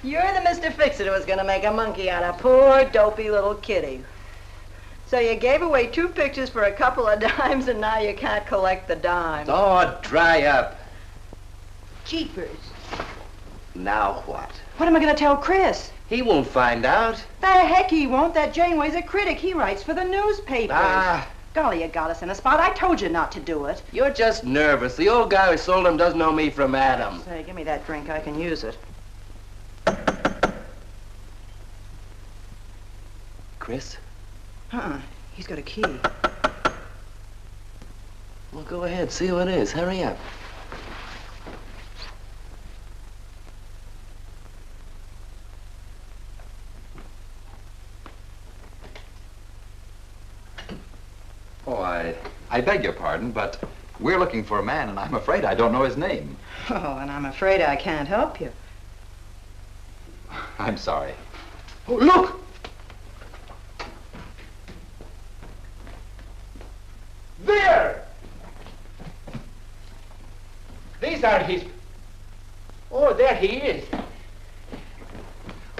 You're the Mr. Fix-It who was gonna make a monkey out of poor, dopey little kitty. So you gave away 2 pictures for a couple of dimes, and now you can't collect the dime. Oh, dry up. Jeepers. Now what? What am I gonna tell Chris? He won't find out. The heck he won't. That Janeway's a critic. He writes for the newspapers. Ah. Golly, you got us in a spot. I told you not to do it. You're just nervous. The old guy who sold him doesn't know me from Adam. Say, give me that drink. I can use it. Chris? He's got a key. Well, go ahead. See who it is. Hurry up. Oh, I beg your pardon, but we're looking for a man, and I'm afraid I don't know his name. Oh, and I'm afraid I can't help you. I'm sorry. Oh, look! There! These are his... Oh, there he is.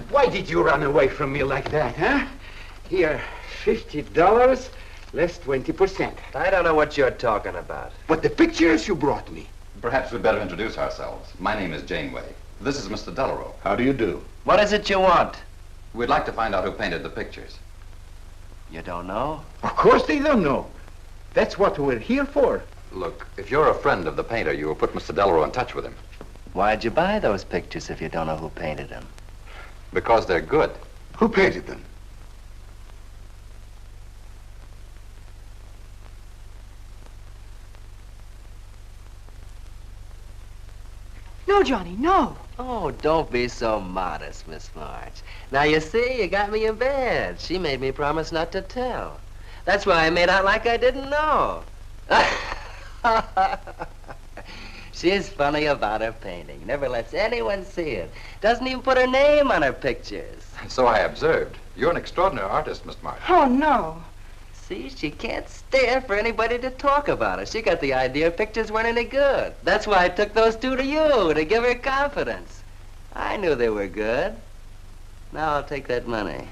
Why did you run away from me like that, huh? Here, $50, less 20%. I don't know what you're talking about. But the pictures you brought me. Perhaps we'd better introduce ourselves. My name is Janeway. This is Mr. Delarue. How do you do? What is it you want? We'd like to find out who painted the pictures. You don't know? Of course they don't know. That's what we're here for. Look, if you're a friend of the painter, you will put Mr. Delarue in touch with him. Why'd you buy those pictures if you don't know who painted them? Because they're good. Who painted them? No, Johnny, no. Oh, don't be so modest, Miss March. Now, you see, you got me in bed. She made me promise not to tell. That's why I made out like I didn't know. She's funny about her painting. Never lets anyone see it. Doesn't even put her name on her pictures. So I observed. You're an extraordinary artist, Miss March. Oh, no. See, she can't stand for anybody to talk about her. She got the idea pictures weren't any good. That's why I took those 2 to you, to give her confidence. I knew they were good. Now I'll take that money.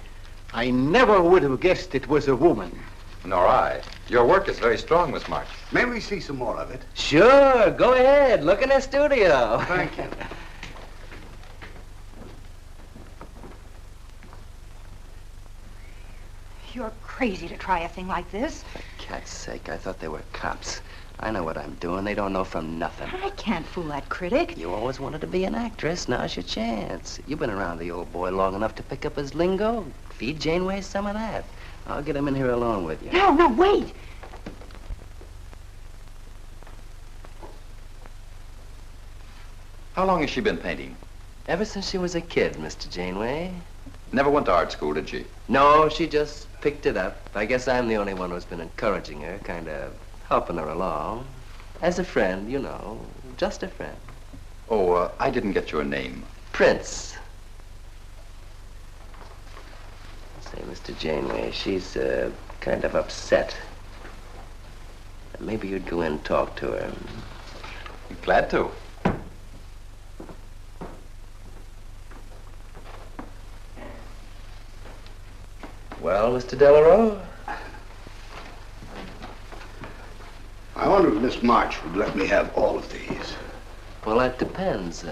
I never would have guessed it was a woman. Nor I. Your work is very strong, Miss March. May we see some more of it? Sure, go ahead. Look in the studio. Thank you. You're crazy to try a thing like this. For cat's sake, I thought they were cops. I know what I'm doing. They don't know from nothing. I can't fool that critic. You always wanted to be an actress. Now's your chance. You've been around the old boy long enough to pick up his lingo. Feed Janeway some of that. I'll get him in here alone with you. No, wait. How long has she been painting? Ever since she was a kid, Mr. Janeway. Never went to art school, did she? No, she just picked it up. I guess I'm the only one who's been encouraging her, kind of helping her along. As a friend, you know, just a friend. Oh, I didn't get your name. Prince. Say, Mr. Janeway, she's kind of upset. Maybe you'd go in and talk to her. Glad to. Well, Mr. Delarue? I wonder if Miss March would let me have all of these. Well, that depends.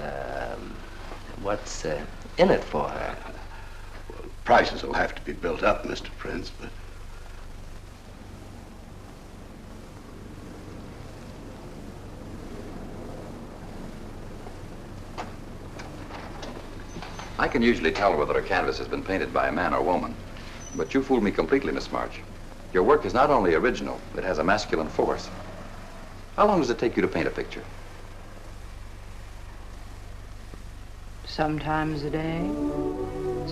What's in it for her? Prices will have to be built up, Mr. Prince, but... I can usually tell whether a canvas has been painted by a man or woman. But you fooled me completely, Miss March. Your work is not only original, it has a masculine force. How long does it take you to paint a picture? Sometimes a day,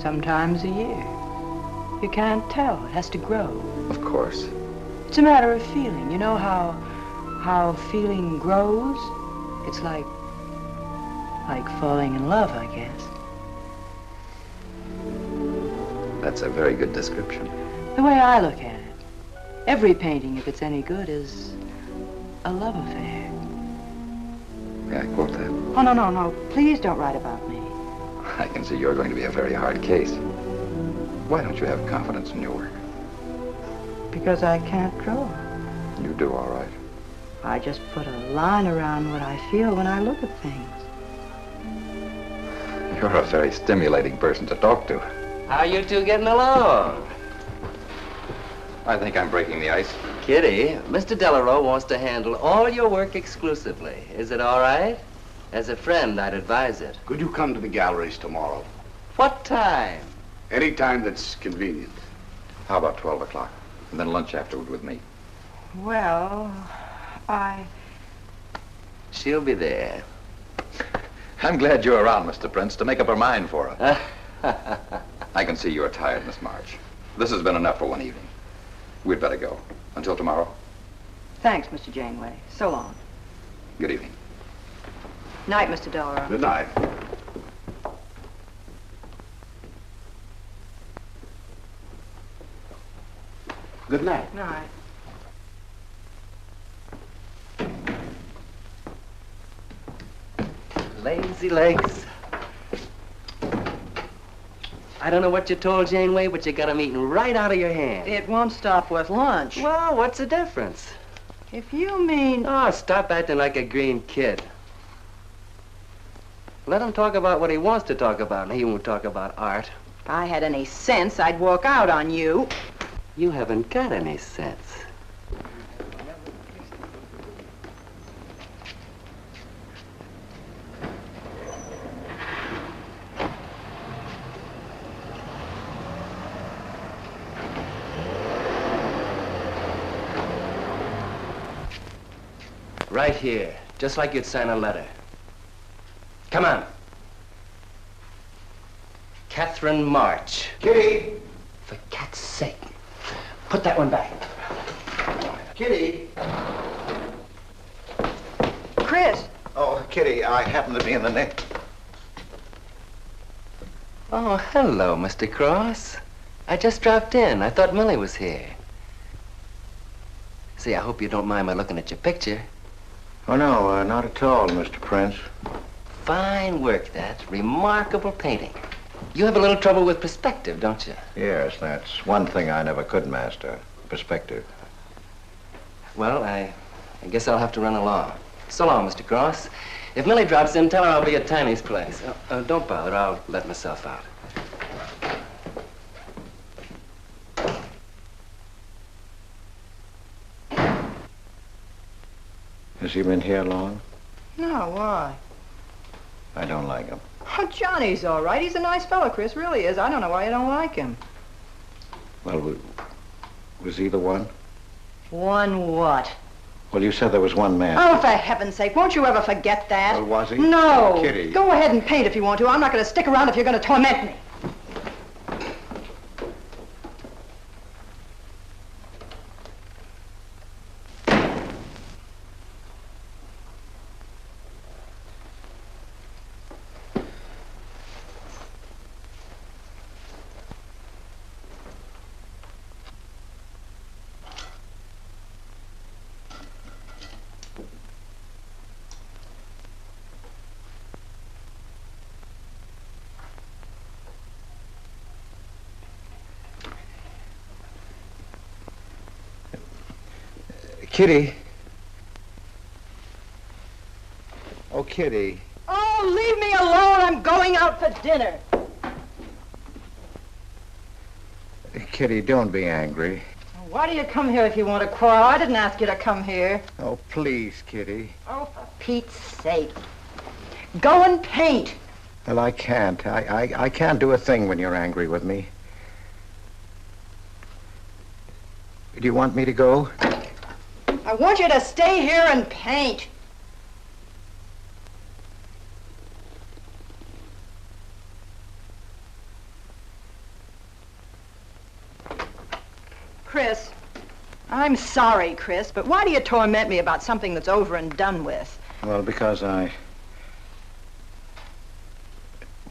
sometimes a year. You can't tell. It has to grow. Of course. It's a matter of feeling. You know how feeling grows? It's like falling in love, I guess. That's a very good description. The way I look at it, every painting, if it's any good, is a love affair. May I quote that? Oh, no. Please don't write about me. I can see you're going to be a very hard case. Why don't you have confidence in your work? Because I can't draw. You do all right. I just put a line around what I feel when I look at things. You're a very stimulating person to talk to. How you two getting along? I think I'm breaking the ice. Kitty, Mr. Delarue wants to handle all your work exclusively. Is it all right? As a friend, I'd advise it. Could you come to the galleries tomorrow? What time? Any time that's convenient. How about 12 o'clock? And then lunch afterward with me. Well, She'll be there. I'm glad you're around, Mr. Prince, to make up her mind for her. I can see you're tired, Miss March. This has been enough for one evening. We'd better go. Until tomorrow. Thanks, Mr. Janeway. So long. Good evening. Night, Mr. Delarue. Good night. Good night. Night. Lazy legs. I don't know what you told Janeway, but you got 'em eating right out of your hand. It won't stop with lunch. Well, what's the difference? If you mean... Oh, stop acting like a green kid. Let him talk about what he wants to talk about, and he won't talk about art. If I had any sense, I'd walk out on you. You haven't got any sense. Right here, just like you'd sign a letter. Come on. Catherine March. Kitty! For cat's sake. Put that one back. Kitty! Chris! Oh, Kitty, I happen to be in the nick. Oh, hello, Mr. Cross. I just dropped in. I thought Millie was here. See, I hope you don't mind my looking at your picture. Oh, no, not at all, Mr. Prince. Fine work, that. Remarkable painting. You have a little trouble with perspective, don't you? Yes, that's one thing I never could master. Perspective. Well, I guess I'll have to run along. So long, Mr. Cross. If Millie drops in, tell her I'll be at Tiny's place. Don't bother. I'll let myself out. Has he been here long? No, why? I don't like him. Oh, Johnny's all right. He's a nice fellow, Chris. Really is. I don't know why you don't like him. Well, was he the one? One what? Well, you said there was one man. Oh, for heaven's sake, won't you ever forget that? Well, was he? No. Kitty. Go ahead and paint if you want to. I'm not going to stick around if you're going to torment me. Kitty. Oh, Kitty. Oh, leave me alone. I'm going out for dinner. Kitty, don't be angry. Why do you come here if you want to quarrel? I didn't ask you to come here. Oh, please, Kitty. Oh, for Pete's sake. Go and paint. Well, I can't. I can't do a thing when you're angry with me. Do you want me to go? I want you to stay here and paint. Chris, I'm sorry, Chris, but why do you torment me about something that's over and done with? Well, because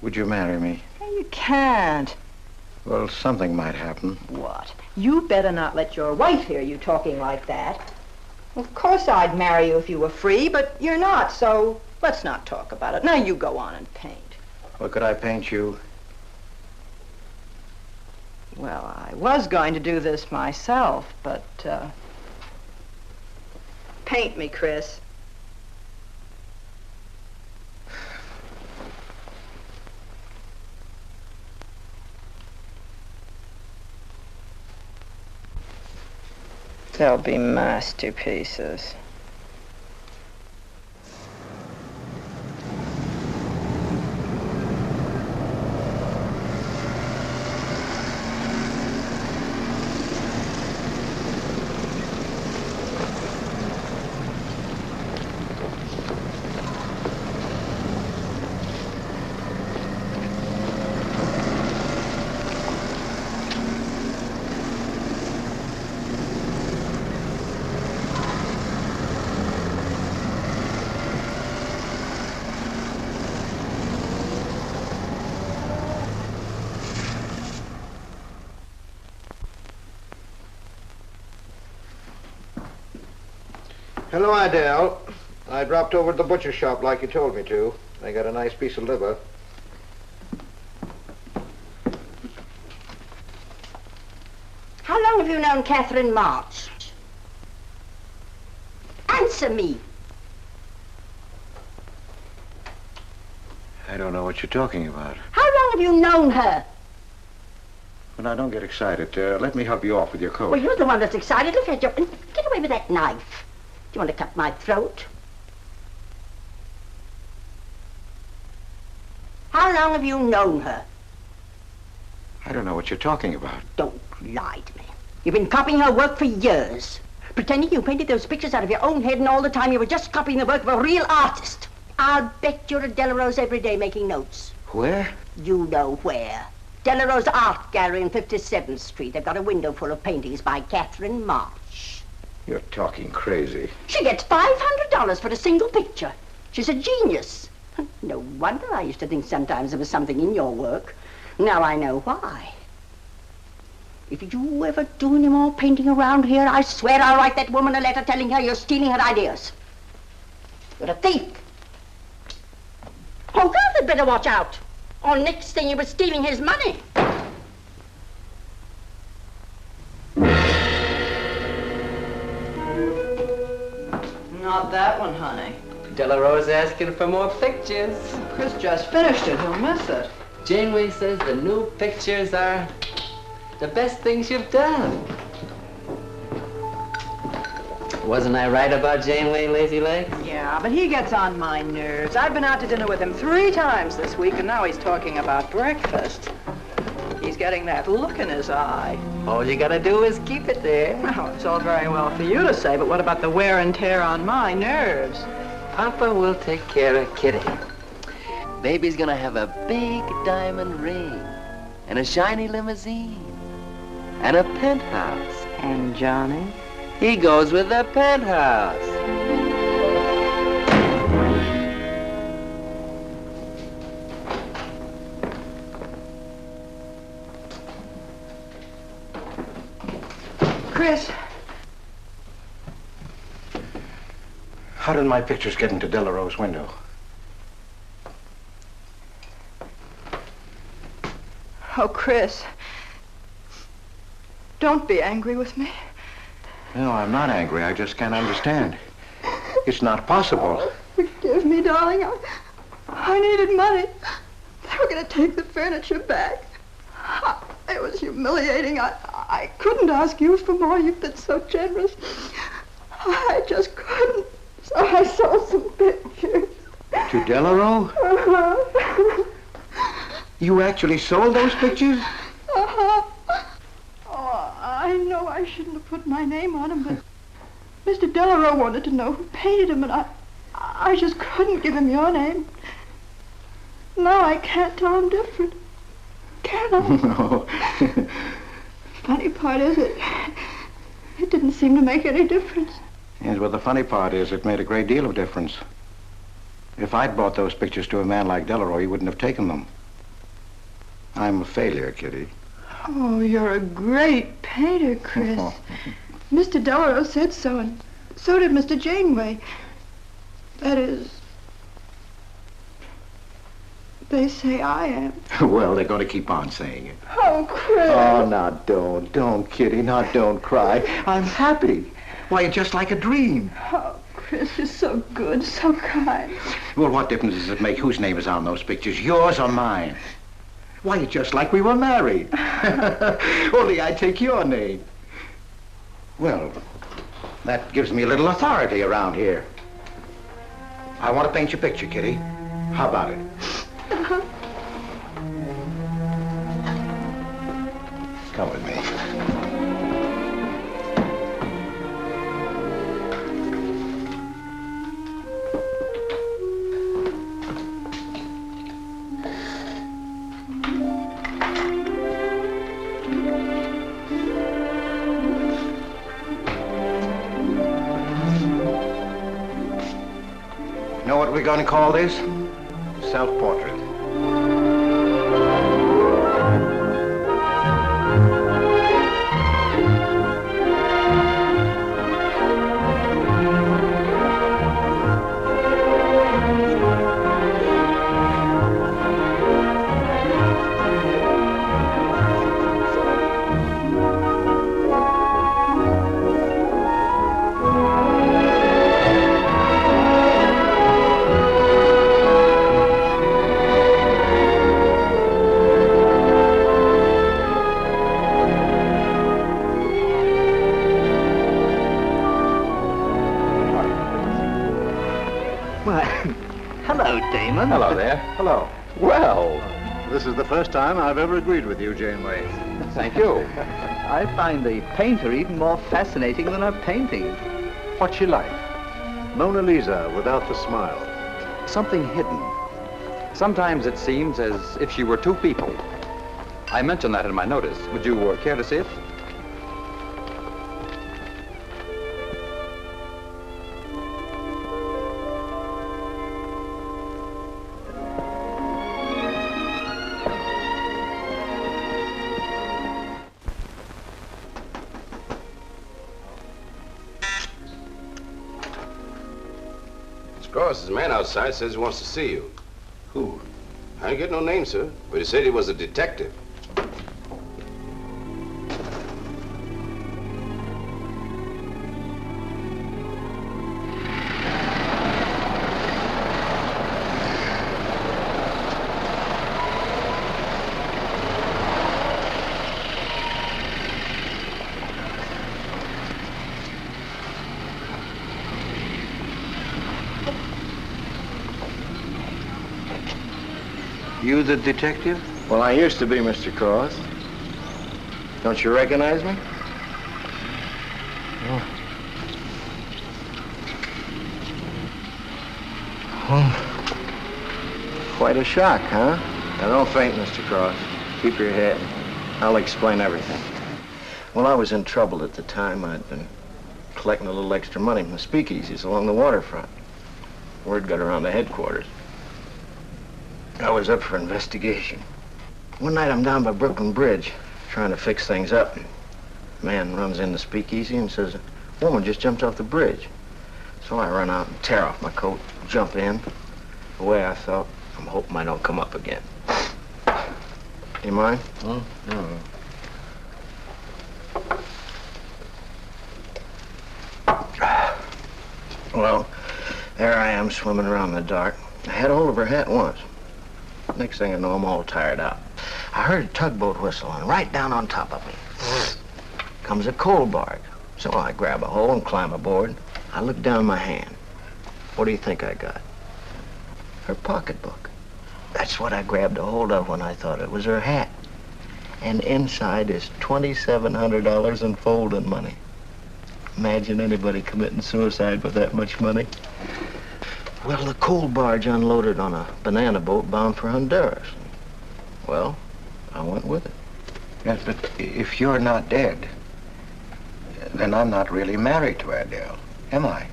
Would you marry me? You can't. Well, something might happen. What? You better not let your wife hear you talking like that. Of course I'd marry you if you were free, but you're not, so let's not talk about it. Now you go on and paint. Well, could I paint you? Well, I was going to do this myself, but, paint me, Chris. They'll be masterpieces. Hello, Idell. I dropped over to the butcher shop like you told me to. They got a nice piece of liver. How long have you known Catherine March? Answer me. I don't know what you're talking about. How long have you known her? Well, now, don't get excited. Let me help you off with your coat. Well, you're the one that's excited. Look at you. Get away with that knife. Do you want to cut my throat? How long have you known her? I don't know what you're talking about. Don't lie to me. You've been copying her work for years. Pretending you painted those pictures out of your own head, and all the time you were just copying the work of a real artist. I'll bet you're at Delarose every day making notes. Where? You know where. Delarose Art Gallery in 57th Street. They've got a window full of paintings by Catherine March. You're talking crazy. She gets $500 for a single picture. She's a genius. No wonder I used to think sometimes there was something in your work. Now I know why. If you ever do any more painting around here, I swear I'll write that woman a letter telling her you're stealing her ideas. You're a thief. Oh, God, they'd better watch out. Or next thing you were stealing his money. Not that one, honey. Delarose asking for more pictures. Chris just finished it. He'll miss it. Janeway says the new pictures are the best things you've done. Wasn't I right about Janeway, Lazy Legs? Yeah, but he gets on my nerves. I've been out to dinner with him 3 times this week, and now he's talking about breakfast. He's getting that look in his eye. All you gotta do is keep it there. Well, it's all very well for you to say, but what about the wear and tear on my nerves? Papa will take care of Kitty. Baby's gonna have a big diamond ring, and a shiny limousine, and a penthouse. And Johnny? He goes with the penthouse. Chris. How did my pictures get into Delarose's window? Oh, Chris. Don't be angry with me. No, I'm not angry. I just can't understand. It's not possible. Forgive me, darling. I needed money. They were going to take the furniture back. It was humiliating. I couldn't ask you for more. You've been so generous. I just couldn't. So I sold some pictures. To Delarue? Uh-huh. You actually sold those pictures? Uh-huh. Oh, I know I shouldn't have put my name on them, but Mr. Delarue wanted to know who painted them, and I just couldn't give him your name. Now I can't tell him different. Can I? No. Funny part is it didn't seem to make any difference. Yes, well, the funny part is it made a great deal of difference. If I'd bought those pictures to a man like Delarue, he wouldn't have taken them. I'm a failure, Kitty. Oh, you're a great painter, Chris. Mr. Delarue said so, and so did Mr. Janeway. That is, they say I am. Well, they're going to keep on saying it. Oh, Chris. Oh, now don't, Kitty. Now don't cry. I'm happy. Why, you're just like a dream. Oh, Chris, you're so good, so kind. Well, what difference does it make whose name is on those pictures, yours or mine? Why, you're just like we were married. Only I take your name. Well, that gives me a little authority around here. I want to paint your picture, Kitty. How about it? Come with me. Know what we're going to call this? Self-portrait. Hello there. Hello. Well, This is the first time I've ever agreed with you, Janeway. thank you. I find the painter even more fascinating than her painting. What's she like? Mona Lisa without the smile. Something hidden. Sometimes it seems as if she were two people. I mentioned that in my notice. Would you care to see it? There's a man outside says he wants to see you. Who? I didn't get no name, sir, but he said he was a detective. You the detective? Well, I used to be, Mr. Cross. Don't you recognize me? Oh. Quite a shock, huh? Now, don't faint, Mr. Cross. Keep your head. I'll explain everything. Well, I was in trouble at the time. I'd been collecting a little extra money from the speakeasies along the waterfront. Word got around to headquarters. I was up for investigation. One night I'm down by Brooklyn Bridge trying to fix things up. A man runs in the speakeasy and says, a woman just jumped off the bridge. So I run out and tear off my coat, jump in. The way I felt, I'm hoping I don't come up again. You mind? Well, there I am swimming around in the dark. I had a hold of her hat once. Next thing I know, I'm all tired out. I heard a tugboat whistling right down on top of me. Comes a coal barge. So I grab a hole and climb aboard. I look down my hand. What do you think I got? Her pocketbook. That's what I grabbed a hold of when I thought it was her hat. And inside is $2,700 in folding money. Imagine anybody committing suicide with that much money. Well, the coal barge unloaded on a banana boat bound for Honduras. Well, I went with it. Yes, but if you're not dead, then I'm not really married to Adele, am I?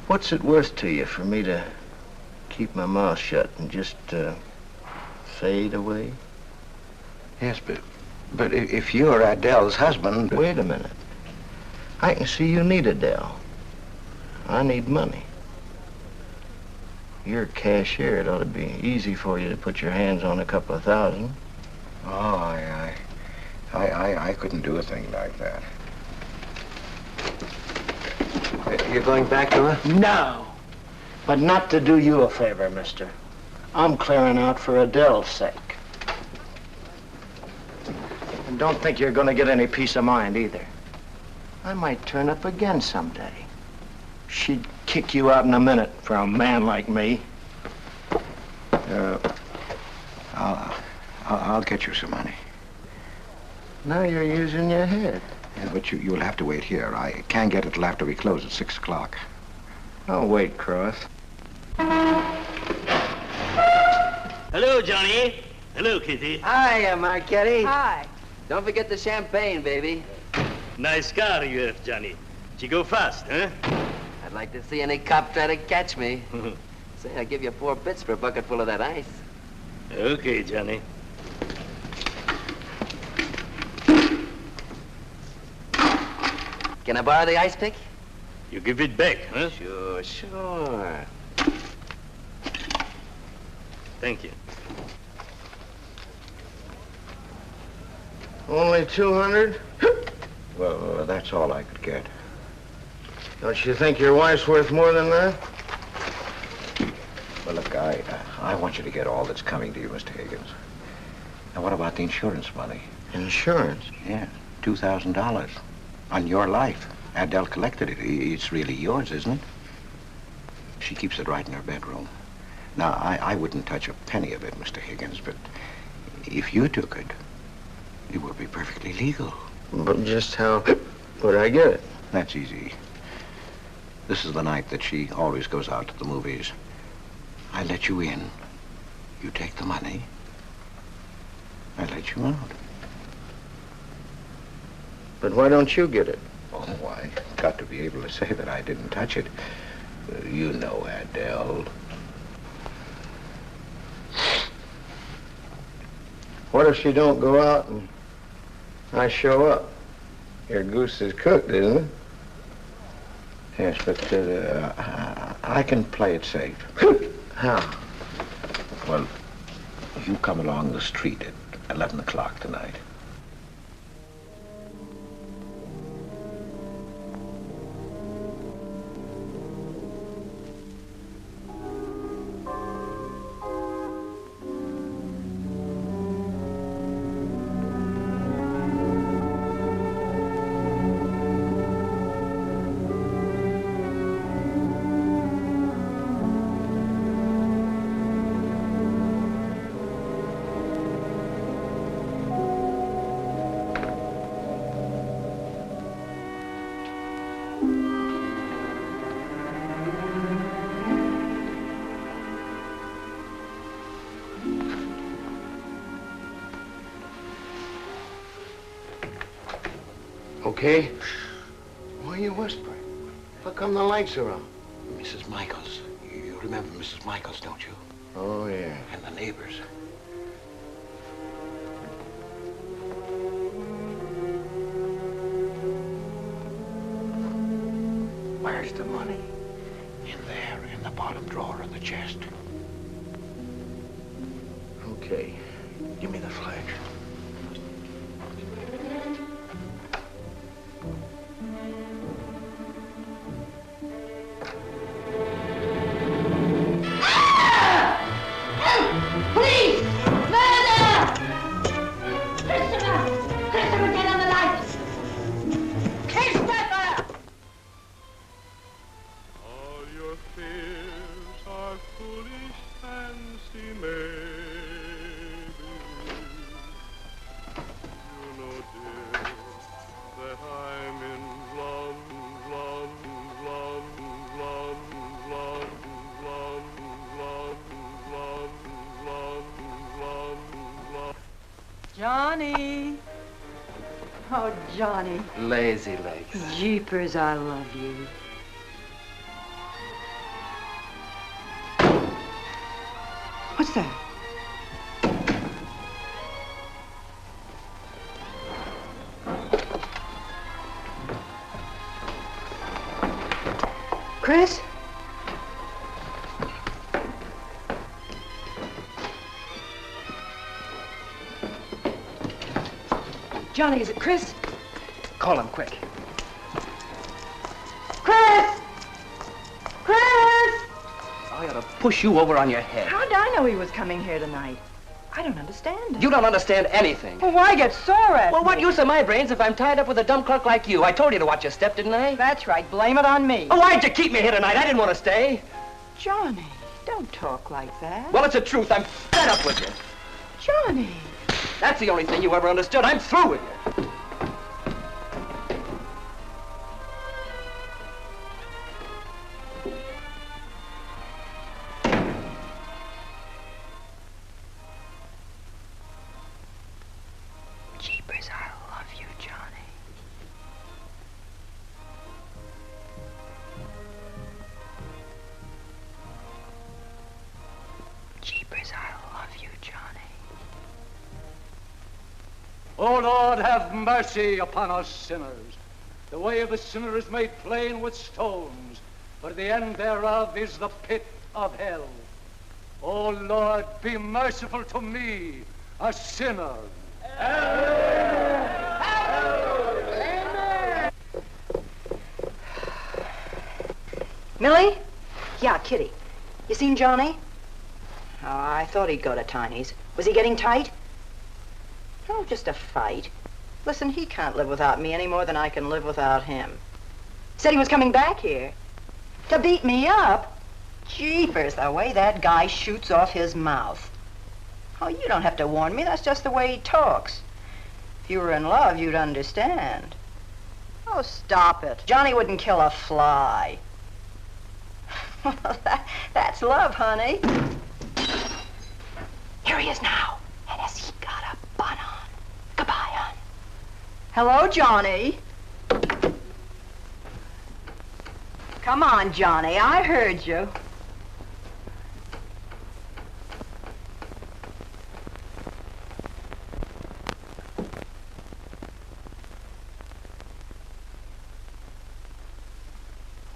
What's it worth to you for me to keep my mouth shut and just fade away? Yes, but if you're Adele's husband... Wait a minute. I can see you need Adele. I need money. You're a cashier. It ought to be easy for you to put your hands on a couple of thousand. Oh, I couldn't do a thing like that. You're going back to her? No. But not to do you a favor, mister. I'm clearing out for Adele's sake. And don't think you're going to get any peace of mind either. I might turn up again someday. She'd kick you out in a minute for a man like me. I'll get you some money. Now you're using your head. Yeah, but you'll have to wait here. I can't get it till after we close at 6 o'clock. I'll wait, Cross. Hello, Johnny. Hello, Kitty. Hi, Marquetti. Hi. Don't forget the champagne, baby. Nice car you have, Johnny. She go fast, huh? I'd like to see any cop try to catch me. Say, I'll give you 4 bits for a bucket full of that ice. Okay, Johnny. Can I borrow the ice pick? You give it back, huh? Sure. Thank you. Only 200? Well, that's all I could get. Don't you think your wife's worth more than that? Well, look, I want you to get all that's coming to you, Mr. Higgins. Now, what about the insurance money? Insurance? Yeah, $2,000 on your life. Adele collected it. It's really yours, isn't it? She keeps it right in her bedroom. Now, I wouldn't touch a penny of it, Mr. Higgins, but if you took it, it would be perfectly legal. But just how would I get it? That's easy. This is the night that she always goes out to the movies. I let you in. You take the money. I let you out. But why don't you get it? Oh, I got to be able to say that I didn't touch it. You know, Adele. What if she don't go out and I show up? Your goose is cooked, isn't it? Yes, but I can play it safe. How? Well, you come along the street at 11 o'clock tonight. Okay? Why are you whispering? How come the lights are on? Mrs. Michaels. You remember Mrs. Michaels, don't you? Oh, yeah. And the neighbors. Where's the money? In there, in the bottom drawer of the chest. Okay. Give me the flash. Johnny. Oh, Johnny. Lazy legs. Jeepers, I love you. What's that? Chris? Johnny, is it Chris? Call him quick. Chris! Chris! I ought to push you over on your head. How'd I know he was coming here tonight? I don't understand. You don't understand anything. Well, why get sore at Well, what me? use are my brains if I'm tied up with a dumb clerk like you? I told you to watch your step, didn't I? That's right. Blame it on me. Oh, why'd you keep me here tonight? I didn't want to stay. Johnny, don't talk like that. Well, it's the truth. I'm fed up with you. Johnny. That's the only thing you ever understood. I'm through with you. Jeepers, I love you, Johnny. Jeepers, I love you, Johnny. O Lord, have mercy upon us sinners. The way of the sinner is made plain with stones, but the end thereof is the pit of hell. O Lord, be merciful to me, a sinner. Millie? Yeah, Kitty. You seen Johnny? Oh, I thought he'd go to Tiny's. Was he getting tight? Oh, just a fight. Listen, he can't live without me any more than I can live without him. Said he was coming back here. To beat me up? Jeepers, the way that guy shoots off his mouth. Oh, you don't have to warn me. That's just the way he talks. If you were in love, you'd understand. Oh, stop it. Johnny wouldn't kill a fly. That's love, honey. Here he is now. And has he got a bun on? Goodbye, hon. Hello, Johnny. Come on, Johnny. I heard you.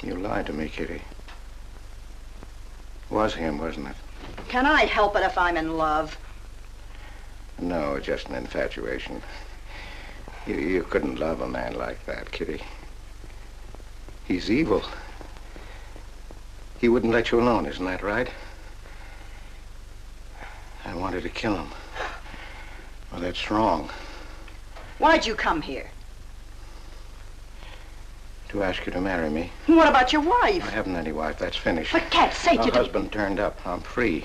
You lied to me, Kitty. It was him, wasn't it? Can I help it if I'm in love? No, just an infatuation. You couldn't love a man like that, Kitty. He's evil. He wouldn't let you alone, isn't that right? I wanted to kill him. Well, that's wrong. Why'd you come here? To ask you to marry me. What about your wife? I haven't any wife. That's finished. For cat's sake, My you husband turned up. I'm free.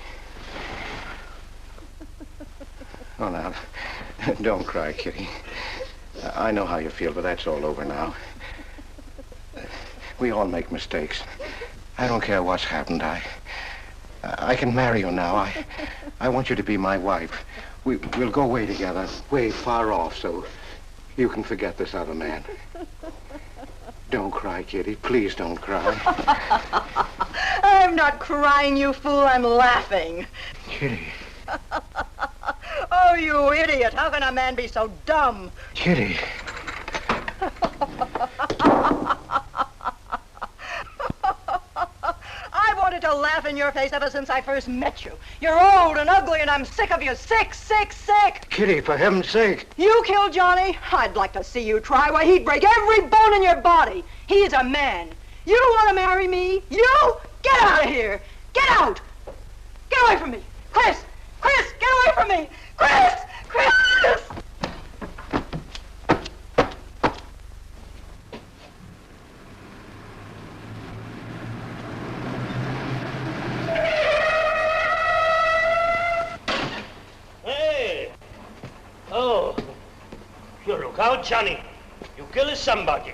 Oh, now, don't cry, Kitty. I know how you feel, but that's all over now. We all make mistakes. I don't care what's happened. I can marry you now. I want you to be my wife. We'll go away together, way far off, so you can forget this other man. Don't cry, Kitty. Please don't cry. I'm not crying, you fool. I'm laughing. Kitty. Oh, you idiot. How can a man be so dumb? Kitty. I wanted to laugh in your face ever since I first met you. You're old and ugly, and I'm sick of you. Sick, sick, sick. Kitty, for heaven's sake. You killed Johnny? I'd like to see you try. Why, he'd break every bone in your body. He's a man. You want to marry me? You? Get out of here. Get out. Get away from me. Chris! Chris, get away from me. Chris! Chris! Hey! Oh, you look out, Johnny. You kill somebody.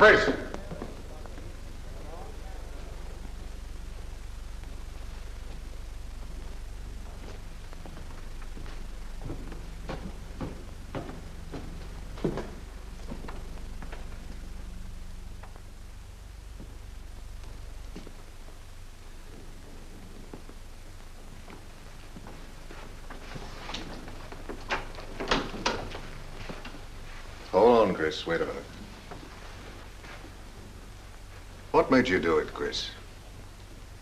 Chris! Hold on, Chris. Wait a minute. What made you do it, Chris?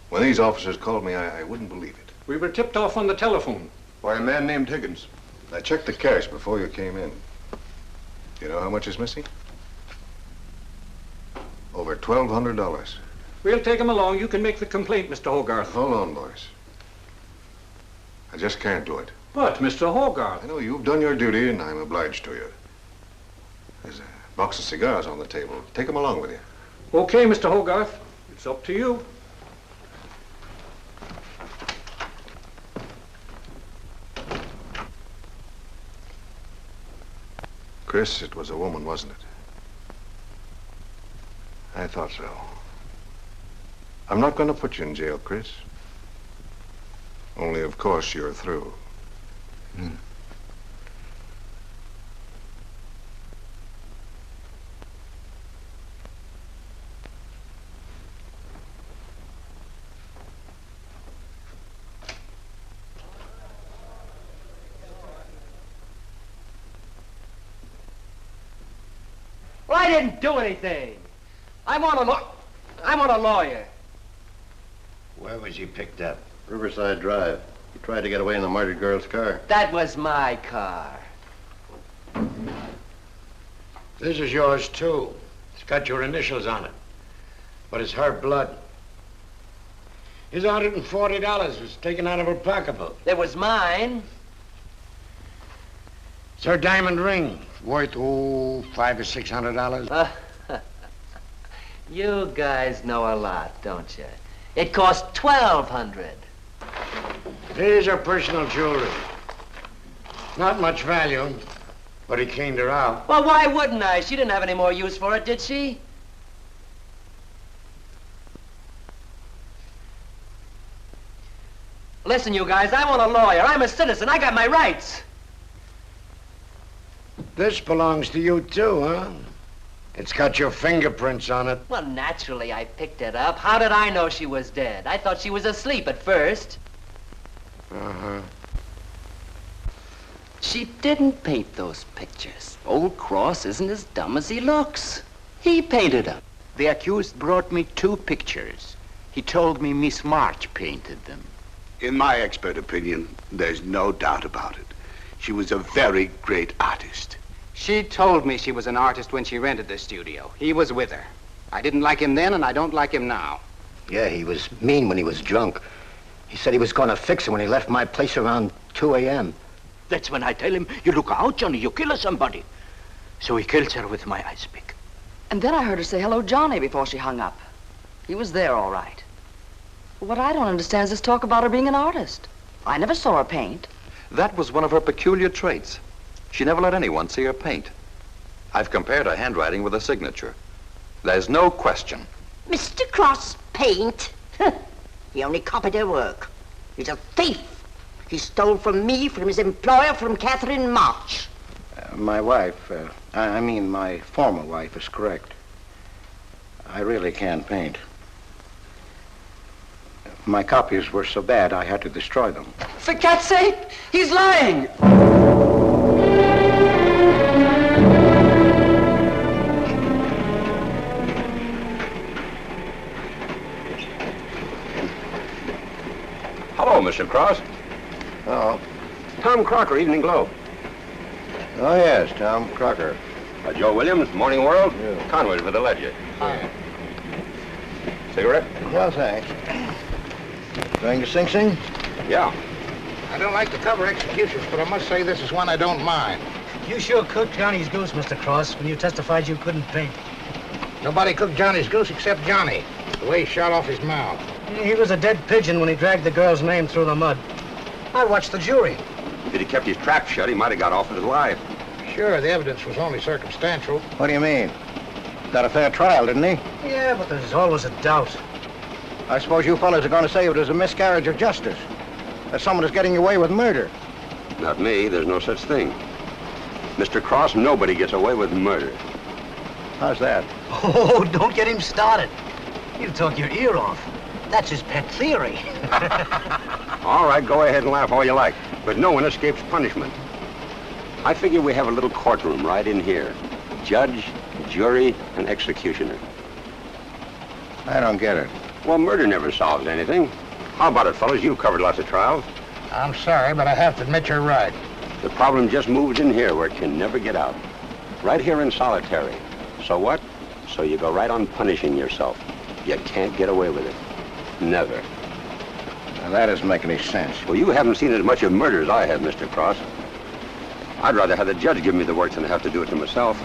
When these officers called me, I wouldn't believe it. We were tipped off on the telephone. By a man named Higgins. I checked the cash before you came in. You know how much is missing? Over $1,200. We'll take him along. You can make the complaint, Mr. Hogarth. Hold on, boys. I just can't do it. But, Mr. Hogarth... I know you've done your duty, and I'm obliged to you. There's a box of cigars on the table. Take them along with you. Okay, Mr. Hogarth. It's up to you. Chris, it was a woman, wasn't it? I thought so. I'm not going to put you in jail, Chris. Only, of course, you're through. Well, I didn't do anything. I want a lawyer. Where was he picked up? Riverside Drive. He tried to get away in the murdered girl's car. That was my car. This is yours, too. It's got your initials on it. But it's her blood. His $140 was taken out of her pocketbook. It was mine. It's her diamond ring, worth, $500 or $600. You guys know a lot, don't you? It cost $1,200. Here's her personal jewelry. Not much value, but he cleaned her out. Well, why wouldn't I? She didn't have any more use for it, did she? Listen, you guys, I want a lawyer. I'm a citizen. I got my rights. This belongs to you, too, huh? It's got your fingerprints on it. Well, naturally, I picked it up. How did I know she was dead? I thought she was asleep at first. Uh-huh. She didn't paint those pictures. Old Cross isn't as dumb as he looks. He painted them. The accused brought me 2 pictures. He told me Miss March painted them. In my expert opinion, there's no doubt about it. She was a very great artist. She told me she was an artist when she rented the studio. He was with her. I didn't like him then, and I don't like him now. Yeah, he was mean when he was drunk. He said he was going to fix her when he left my place around 2 a.m. That's when I tell him, you look out, Johnny, you kill somebody. So he kills her with my ice pick. And then I heard her say hello, Johnny, before she hung up. He was there, all right. What I don't understand is this talk about her being an artist. I never saw her paint. That was one of her peculiar traits. She never let anyone see her paint. I've compared her handwriting with a signature. There's no question. Mr. Cross paint? He only copied her work. He's a thief. He stole from me, from his employer, from Catherine March. My wife, I mean my former wife, is correct. I really can't paint. My copies were so bad I had to destroy them. For Cat's sake, he's lying! Hello, Mr. Cross. Oh. Tom Crocker, Evening Globe. Oh, yes, Tom Crocker. Joe Williams, Morning World. Yeah. Conway's with the ledger. Cigarette? No, thanks. Going to Sing Sing? Yeah. I don't like to cover executions, but I must say this is one I don't mind. You sure cooked Johnny's goose, Mr. Cross, when you testified you couldn't paint. Nobody cooked Johnny's goose except Johnny. The way he shot off his mouth. He was a dead pigeon when he dragged the girl's name through the mud. I watched the jury. If he'd kept his trap shut, he might have got off with his life. Sure, the evidence was only circumstantial. What do you mean? Got a fair trial, didn't he? Yeah, but there's always a doubt. I suppose you fellas are going to say it was a miscarriage of justice. That someone is getting away with murder. Not me. There's no such thing. Mr. Cross, nobody gets away with murder. How's that? Oh, don't get him started. He'll talk your ear off. That's his pet theory. All right, go ahead and laugh all you like, but no one escapes punishment. I figure we have a little courtroom right in here. Judge, jury, and executioner. I don't get it. Well, murder never solves anything. How about it, fellas? You've covered lots of trials. I'm sorry, but I have to admit you're right. The problem just moves in here where it can never get out. Right here in solitary. So what? So you go right on punishing yourself. You can't get away with it. Never. Now, that doesn't make any sense. Well, you haven't seen as much of murder as I have, Mr. Cross. I'd rather have the judge give me the work than have to do it to myself.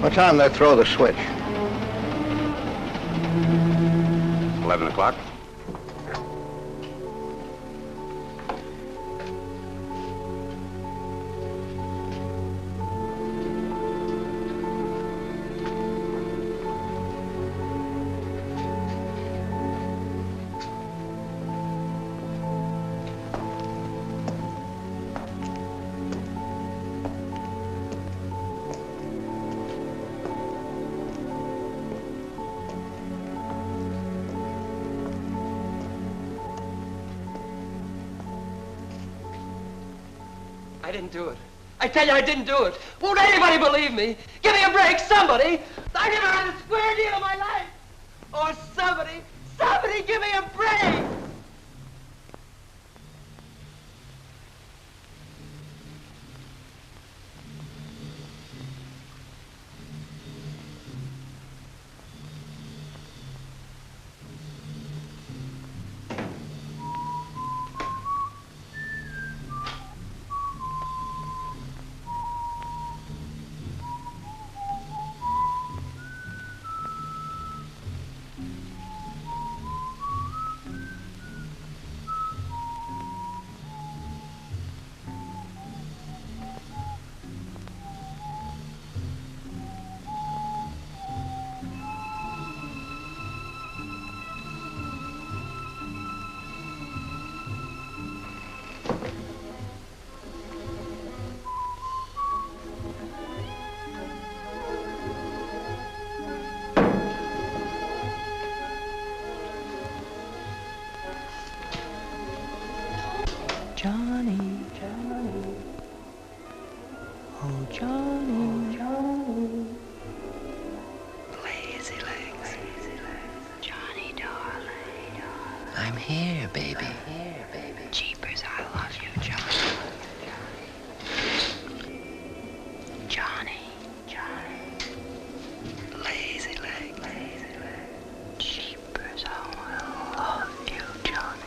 What time they throw the switch? 11 o'clock. I didn't do it. I tell you, I didn't do it. Won't anybody believe me? Give me a break, somebody. I never had a square deal in my life. Or somebody give me a break. Johnny, Johnny, oh Johnny, Johnny, Lazy legs. Johnny, darling. I'm here, baby. Jeepers, I love you, Johnny. Johnny, Johnny. Lazy legs. Jeepers, I love you, Johnny.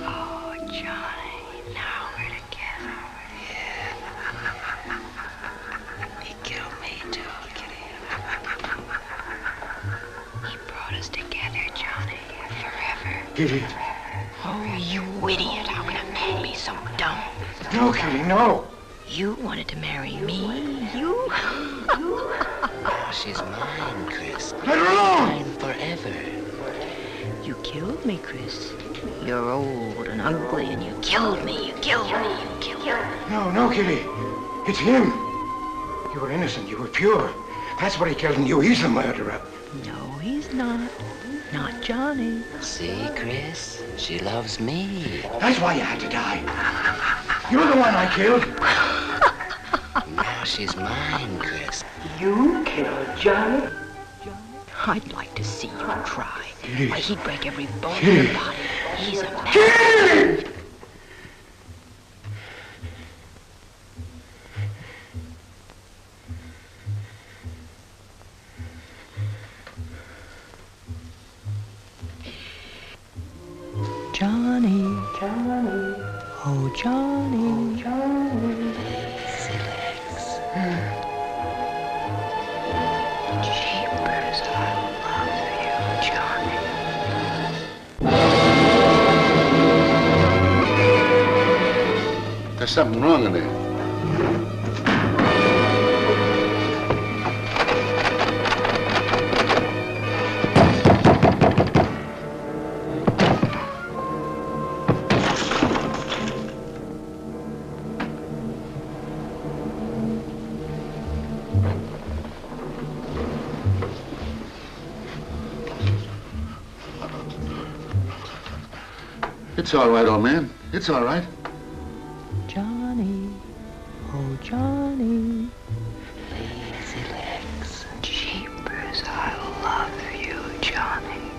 Oh, Johnny, now we're together. Yeah. He killed me too, Kitty. He brought us together, Johnny, forever. Kitty. Oh, you idiot. How can a man be so dumb? No, Kitty, no. You wanted to marry me. You? Now she's mine, Chris. Let her alone. Mine forever. You killed me, Chris. You're old and ugly, and you killed me. You killed me. You killed me. No, no, Kitty. It's him. You were innocent. You were pure. That's what he killed in you. He's the murderer. No, he's not. Not Johnny. See, Chris? She loves me. That's why you had to die. You're the one I killed. Now she's mine, Chris. You killed Johnny? I'd like to see you try. Kitty. Why, he'd break every bone in Kitty. your body. He's a man. Kitty! Johnny, Johnny, oh Johnny, Johnny. Lazy legs. Jeepers, I love you, Johnny. There's something wrong in there. It's all right, old man. It's all right. Johnny, oh Johnny. Lazy legs. Jeepers, I love you, Johnny.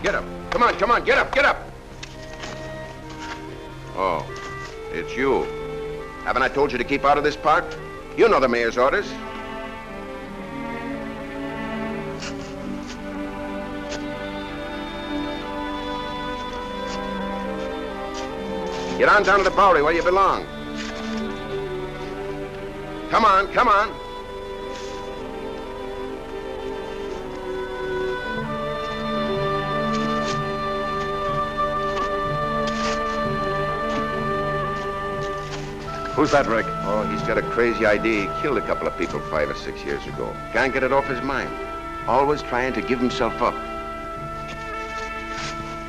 Get up. Come on, get up, get up. Oh, it's you. Haven't I told you to keep out of this park? You know the mayor's orders. Get on down to the Bowery where you belong. Come on, come on. Who's that, Rick? Oh, he's got a crazy idea. He killed a couple of people 5 or 6 years ago. Can't get it off his mind. Always trying to give himself up.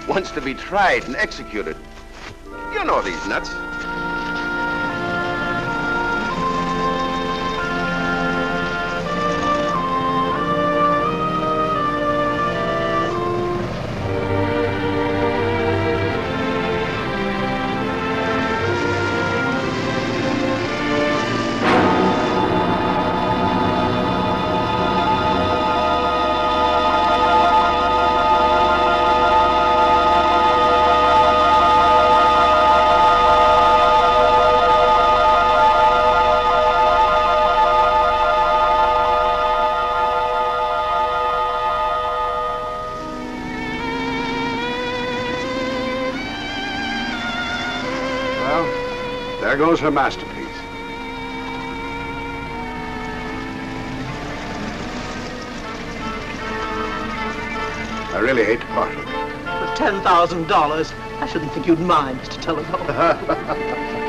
Wants to be tried and executed. You know these nuts. There goes her masterpiece. I really hate to part with it. For $10,000, I shouldn't think you'd mind, Mr. Telephone.